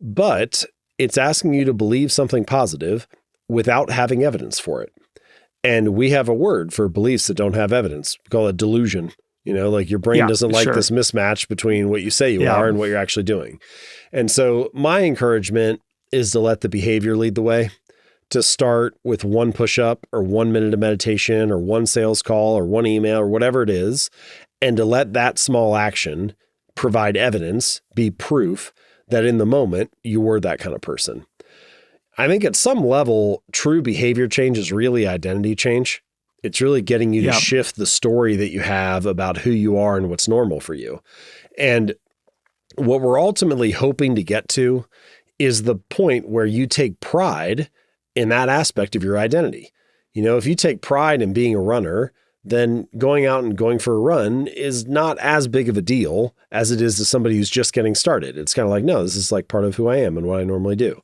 but it's asking you to believe something positive without having evidence for it. And we have a word for beliefs that don't have evidence. We call it delusion. Like your brain doesn't like this mismatch between what you say you are and what you're actually doing. And so my encouragement is to let the behavior lead the way, to start with one push-up or 1 minute of meditation or one sales call or one email or whatever it is, and to let that small action provide evidence, be proof that in the moment you were that kind of person. I think at some level, true behavior change is really identity change. It's really getting you to shift the story that you have about who you are and what's normal for you. And what we're ultimately hoping to get to is the point where you take pride in that aspect of your identity. If you take pride in being a runner, then going out and going for a run is not as big of a deal as it is to somebody who's just getting started. It's kind of like, no, this is like part of who I am and what I normally do.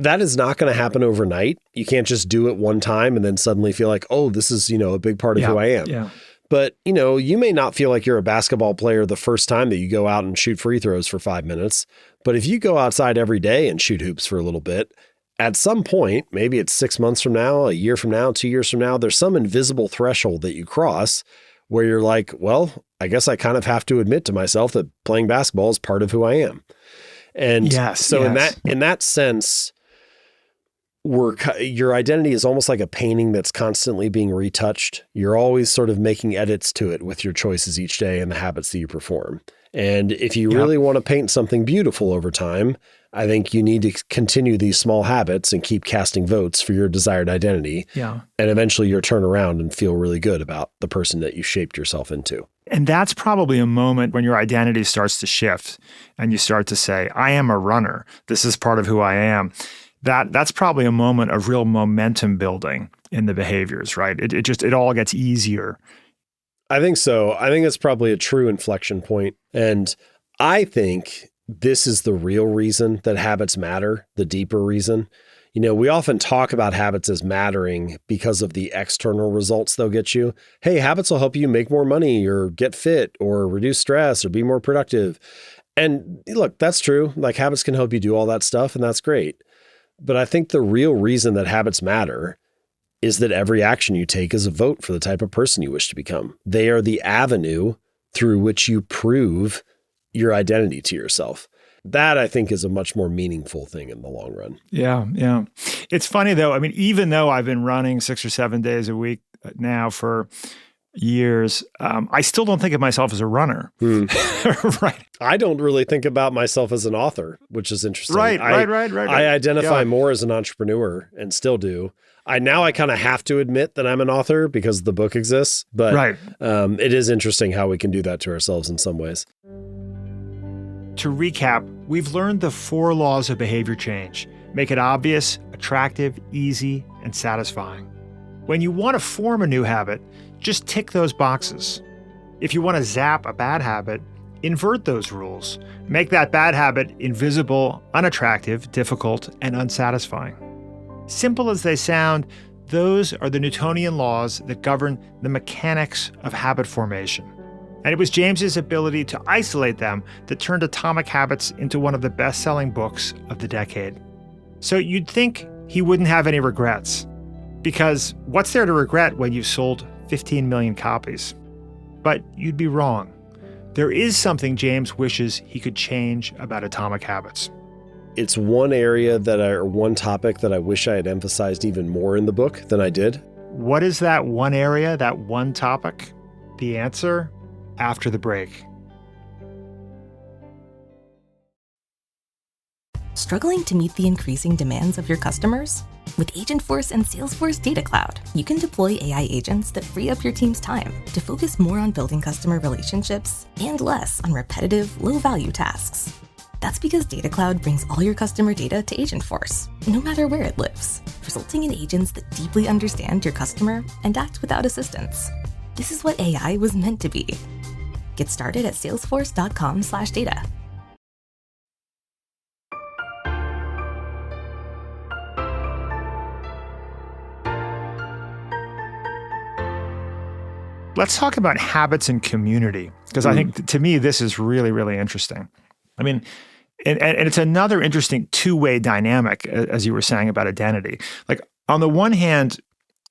That is not going to happen overnight. You can't just do it one time and then suddenly feel like, oh, this is, a big part of who I am. Yeah. But, you may not feel like you're a basketball player the first time that you go out and shoot free throws for 5 minutes. But if you go outside every day and shoot hoops for a little bit, at some point, maybe it's 6 months from now, a year from now, 2 years from now, there's some invisible threshold that you cross where you're like, well, I guess I kind of have to admit to myself that playing basketball is part of who I am. And Yes, so yes. in that sense, your identity is almost like a painting that's constantly being retouched. You're always sort of making edits to it with your choices each day and the habits that you perform. And if you really want to paint something beautiful over time, I think you need to continue these small habits and keep casting votes for your desired identity. Yeah. And eventually you'll turn around and feel really good about the person that you shaped yourself into. And that's probably a moment when your identity starts to shift and you start to say, I am a runner. This is part of who I am. That's probably a moment of real momentum building in the behaviors, right? It all gets easier. I think so. I think it's probably a true inflection point. And I think this is the real reason that habits matter, the deeper reason. You know, we often talk about habits as mattering because of the external results they'll get you. Hey, habits will help you make more money or get fit or reduce stress or be more productive. And look, that's true. Like habits can help you do all that stuff, and that's great. But I think the real reason that habits matter is that every action you take is a vote for the type of person you wish to become. They are the avenue through which you prove your identity to yourself. That, I think, is a much more meaningful thing in the long run. Yeah, yeah. It's funny, though. I mean, even though I've been running 6 or 7 days a week now for years, I still don't think of myself as a runner. Right. I don't really think about myself as an author, which is interesting. Right. I identify more as an entrepreneur and still do. I kind of have to admit that I'm an author because the book exists, but it is interesting how we can do that to ourselves in some ways. To recap, we've learned the 4 laws of behavior change. Make it obvious, attractive, easy, and satisfying. When you want to form a new habit, just tick those boxes. If you want to zap a bad habit, invert those rules. Make that bad habit invisible, unattractive, difficult, and unsatisfying. Simple as they sound, those are the Newtonian laws that govern the mechanics of habit formation. And it was James's ability to isolate them that turned Atomic Habits into one of the best-selling books of the decade. So you'd think he wouldn't have any regrets, because what's there to regret when you've sold 15 million copies? But you'd be wrong. There is something James wishes he could change about Atomic Habits. It's one topic that I wish I had emphasized even more in the book than I did. What is that one area, that one topic? The answer after the break. Struggling to meet the increasing demands of your customers? With Agentforce and Salesforce Data Cloud, you can deploy AI agents that free up your team's time to focus more on building customer relationships and less on repetitive, low-value tasks. That's because Data Cloud brings all your customer data to Agentforce, no matter where it lives, resulting in agents that deeply understand your customer and act without assistance. This is what AI was meant to be. Get started at salesforce.com/data. Let's talk about habits and community, because I think to me, this is really, really interesting. I mean, and it's another interesting two-way dynamic, as you were saying about identity. Like on the one hand,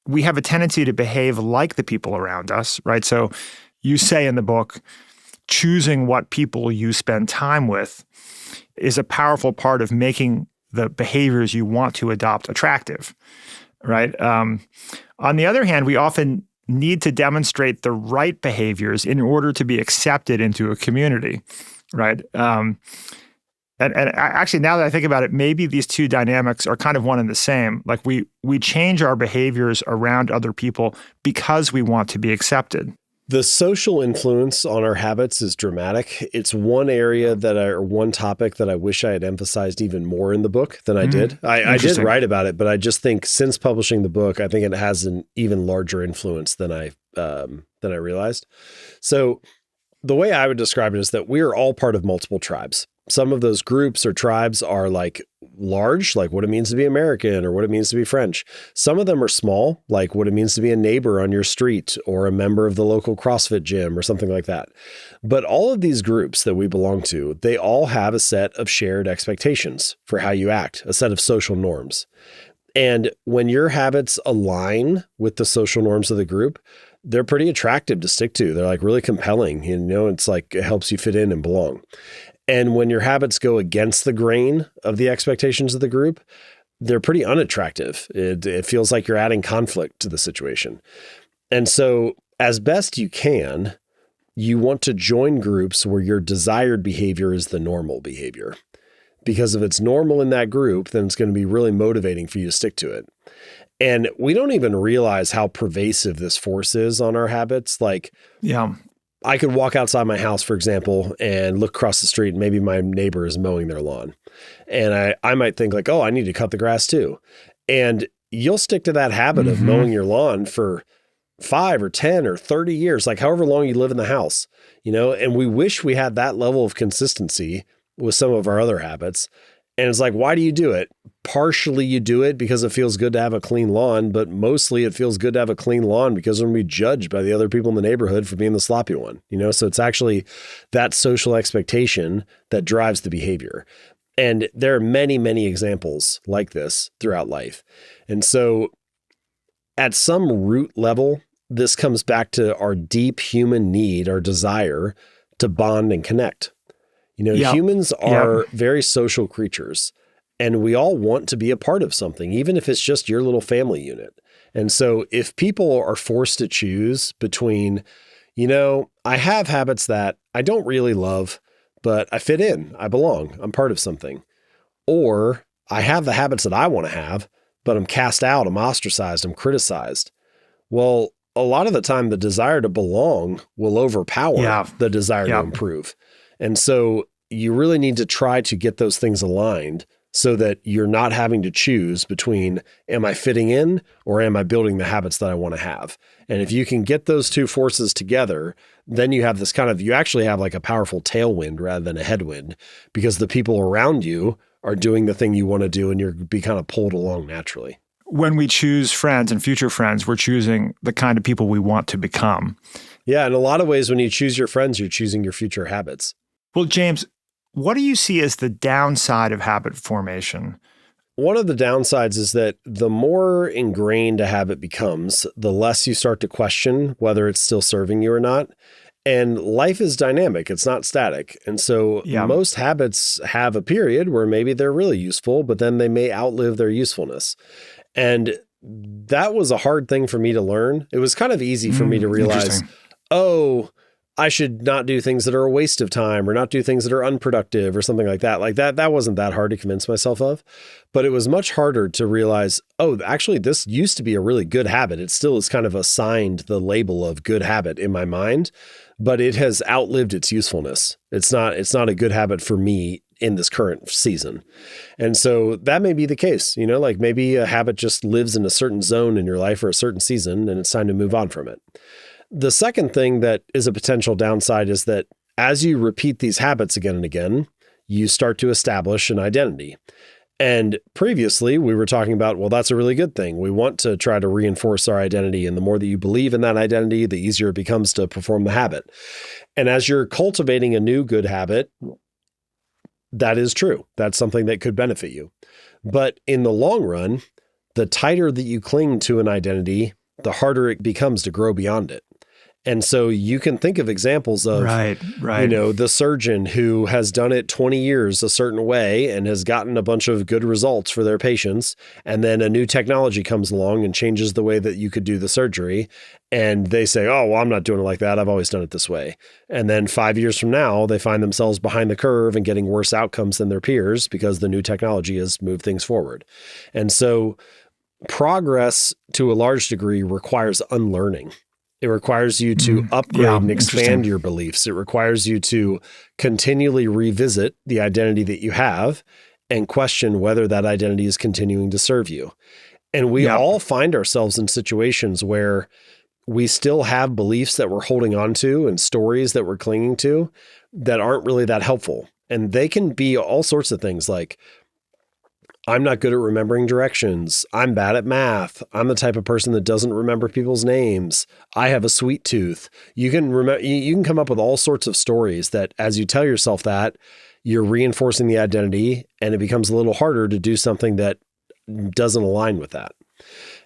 we have a tendency to behave like the people around us, right? So you say in the book, choosing what people you spend time with is a powerful part of making the behaviors you want to adopt attractive, right? On the other hand, we often need to demonstrate the right behaviors in order to be accepted into a community, right? And actually, now that I think about it, maybe these two dynamics are kind of one and the same. Like we change our behaviors around other people because we want to be accepted. The social influence on our habits is dramatic. It's one topic that I wish I had emphasized even more in the book than I did. I did write about it, but I just think since publishing the book, I think it has an even larger influence than I realized. So the way I would describe it is that we are all part of multiple tribes. Some of those groups or tribes are like large, like what it means to be American or what it means to be French. Some of them are small, like what it means to be a neighbor on your street or a member of the local CrossFit gym or something like that. But all of these groups that we belong to, they all have a set of shared expectations for how you act, a set of social norms. And when your habits align with the social norms of the group, they're pretty attractive to stick to. They're like really compelling. You know, it's like it helps you fit in and belong. And when your habits go against the grain of the expectations of the group, they're pretty unattractive. It feels like you're adding conflict to the situation. And so as best you can, you want to join groups where your desired behavior is the normal behavior. Because if it's normal in that group, then it's going to be really motivating for you to stick to it. And we don't even realize how pervasive this force is on our habits. Like, I could walk outside my house, for example, and look across the street and maybe my neighbor is mowing their lawn. And I might think like, oh, I need to cut the grass too. And you'll stick to that habit of mowing your lawn for 5 or 10 or 30 years, like however long you live in the house, and we wish we had that level of consistency with some of our other habits. And it's like, why do you do it? Partially you do it because it feels good to have a clean lawn, but mostly it feels good to have a clean lawn because we're going to be judged by the other people in the neighborhood for being the sloppy one, So it's actually that social expectation that drives the behavior. And there are many, many examples like this throughout life. And so at some root level, this comes back to our deep human need, our desire to bond and connect. Humans are very social creatures, and we all want to be a part of something, even if it's just your little family unit. And so if people are forced to choose between, I have habits that I don't really love, but I fit in, I belong, I'm part of something. Or I have the habits that I want to have, but I'm cast out, I'm ostracized, I'm criticized. Well, a lot of the time, the desire to belong will overpower the desire to improve. And so you really need to try to get those things aligned so that you're not having to choose between, am I fitting in or am I building the habits that I want to have? And if you can get those two forces together, then you have this you actually have like a powerful tailwind rather than a headwind, because the people around you are doing the thing you want to do and you're be kind of pulled along naturally. When we choose friends and future friends, we're choosing the kind of people we want to become. Yeah. In a lot of ways, when you choose your friends, you're choosing your future habits. Well, James, what do you see as the downside of habit formation? One of the downsides is that the more ingrained a habit becomes, the less you start to question whether it's still serving you or not. And life is dynamic. It's not static. And so most habits have a period where maybe they're really useful, but then they may outlive their usefulness. And that was a hard thing for me to learn. It was kind of easy for me to realize, I should not do things that are a waste of time or not do things that are unproductive or something like that. Like that wasn't that hard to convince myself of, but it was much harder to realize, actually this used to be a really good habit. It still is kind of assigned the label of good habit in my mind, but it has outlived its usefulness. It's not a good habit for me in this current season. And so that may be the case, like maybe a habit just lives in a certain zone in your life or a certain season and it's time to move on from it. The second thing that is a potential downside is that as you repeat these habits again and again, you start to establish an identity. And previously we were talking about, well, that's a really good thing. We want to try to reinforce our identity. And the more that you believe in that identity, the easier it becomes to perform the habit. And as you're cultivating a new good habit, that is true. That's something that could benefit you. But in the long run, the tighter that you cling to an identity, the harder it becomes to grow beyond it. And so you can think of examples of, the surgeon who has done it 20 years a certain way and has gotten a bunch of good results for their patients. And then a new technology comes along and changes the way that you could do the surgery. And they say, oh, well, I'm not doing it like that. I've always done it this way. And then 5 years from now, they find themselves behind the curve and getting worse outcomes than their peers because the new technology has moved things forward. And so progress to a large degree requires unlearning. It requires you to upgrade and expand your beliefs. It requires you to continually revisit the identity that you have and question whether that identity is continuing to serve you. And we all find ourselves in situations where we still have beliefs that we're holding on to and stories that we're clinging to that aren't really that helpful. And they can be all sorts of things like, I'm not good at remembering directions. I'm bad at math. I'm the type of person that doesn't remember people's names. I have a sweet tooth. You can come up with all sorts of stories that as you tell yourself that, you're reinforcing the identity and it becomes a little harder to do something that doesn't align with that.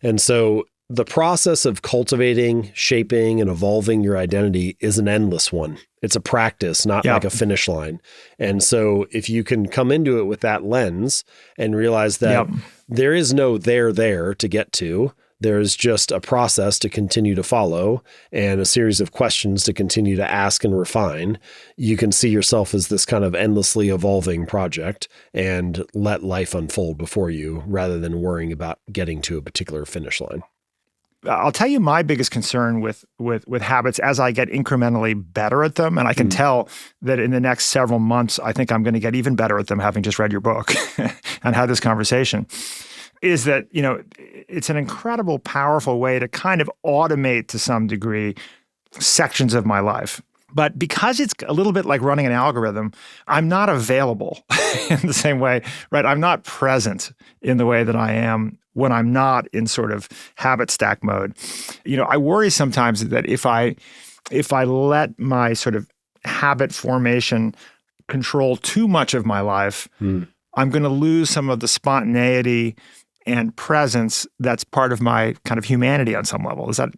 And so the process of cultivating, shaping, and evolving your identity is an endless one. It's a practice, not like a finish line. And so if you can come into it with that lens and realize that there is no there to get to, there's just a process to continue to follow and a series of questions to continue to ask and refine, you can see yourself as this kind of endlessly evolving project and let life unfold before you rather than worrying about getting to a particular finish line. I'll tell you my biggest concern with habits as I get incrementally better at them, and I can tell that in the next several months, I think I'm going to get even better at them, having just read your book and had this conversation, is that, it's an incredible, powerful way to kind of automate to some degree sections of my life. But because it's a little bit like running an algorithm, I'm not available in the same way, right? I'm not present in the way that I am when I'm not in sort of habit stack mode. I worry sometimes that if I let my sort of habit formation control too much of my life, I'm going to lose some of the spontaneity and presence that's part of my kind of humanity on some level. Is that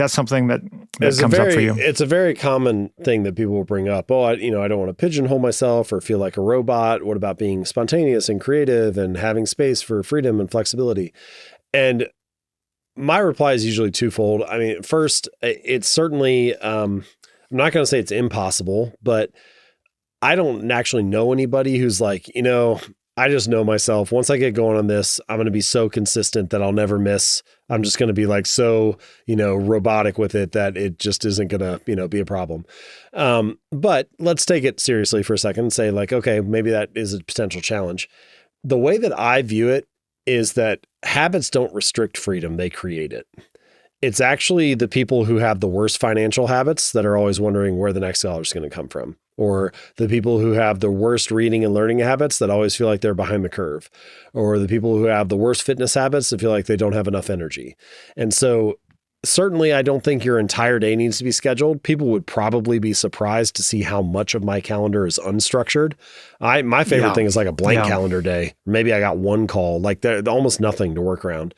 something that comes up for you? It's a very common thing that people will bring up. Oh, I don't want to pigeonhole myself or feel like a robot. What about being spontaneous and creative and having space for freedom and flexibility? And my reply is usually twofold. I mean, first, it's certainly, I'm not going to say it's impossible, but I don't actually know anybody who's like, I just know myself. Once I get going on this, I'm going to be so consistent that I'll never miss. I'm just going to be like so, robotic with it that it just isn't going to, be a problem. But let's take it seriously for a second and say like, okay, maybe that is a potential challenge. The way that I view it is that habits don't restrict freedom. They create it. It's actually the people who have the worst financial habits that are always wondering where the next dollar is going to come from. Or the people who have the worst reading and learning habits that always feel like they're behind the curve. Or the people who have the worst fitness habits that feel like they don't have enough energy. And so certainly I don't think your entire day needs to be scheduled. People would probably be surprised to see how much of my calendar is unstructured. My favorite thing is like a blank calendar day. Maybe I got one call, like there's almost nothing to work around.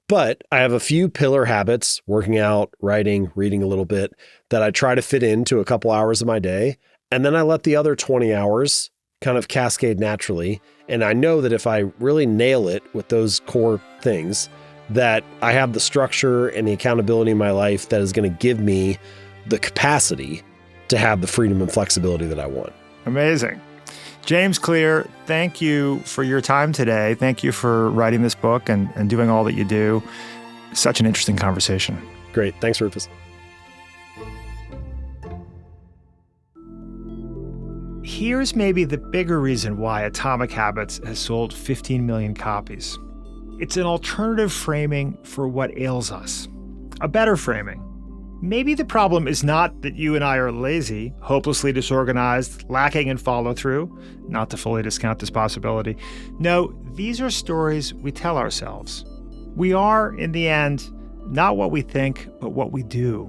But I have a few pillar habits, working out, writing, reading a little bit, that I try to fit into a couple hours of my day. And then I let the other 20 hours kind of cascade naturally. And I know that if I really nail it with those core things, that I have the structure and the accountability in my life that is going to give me the capacity to have the freedom and flexibility that I want. Amazing. James Clear, thank you for your time today. Thank you for writing this book and doing all that you do. Such an interesting conversation. Great. Thanks, Rufus. Here's maybe the bigger reason why Atomic Habits has sold 15 million copies. It's an alternative framing for what ails us. A better framing. Maybe the problem is not that you and I are lazy, hopelessly disorganized, lacking in follow-through, not to fully discount this possibility. No, these are stories we tell ourselves. We are, in the end, not what we think, but what we do.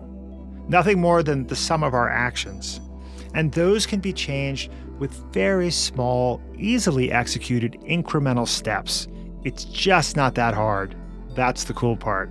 Nothing more than the sum of our actions. And those can be changed with very small, easily executed incremental steps. It's just not that hard. That's the cool part.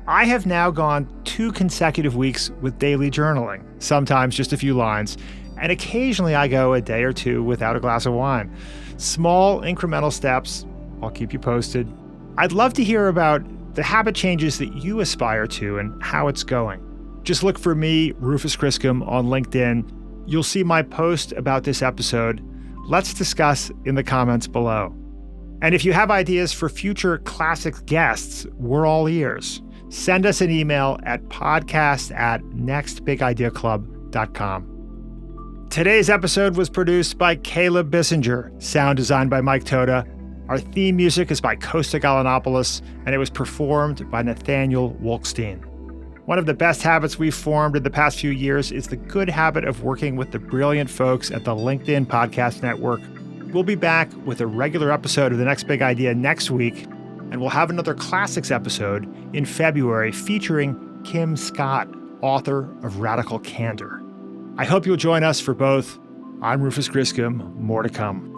I have now gone 2 consecutive weeks with daily journaling, sometimes just a few lines, and occasionally I go a day or 2 without a glass of wine. Small incremental steps. I'll keep you posted. I'd love to hear about the habit changes that you aspire to and how it's going. Just look for me, Rufus Griscom, on LinkedIn. You'll see my post about this episode. Let's discuss in the comments below. And if you have ideas for future classic guests, we're all ears. Send us an email at podcast@nextbigideaclub.com. Today's episode was produced by Caleb Bissinger, sound designed by Mike Toda. Our theme music is by Costa Galanopoulos, and it was performed by Nathaniel Wolkstein. One of the best habits we've formed in the past few years is the good habit of working with the brilliant folks at the LinkedIn Podcast Network. We'll be back with a regular episode of The Next Big Idea next week, and we'll have another Classics episode in February featuring Kim Scott, author of Radical Candor. I hope you'll join us for both. I'm Rufus Griscom. More to come.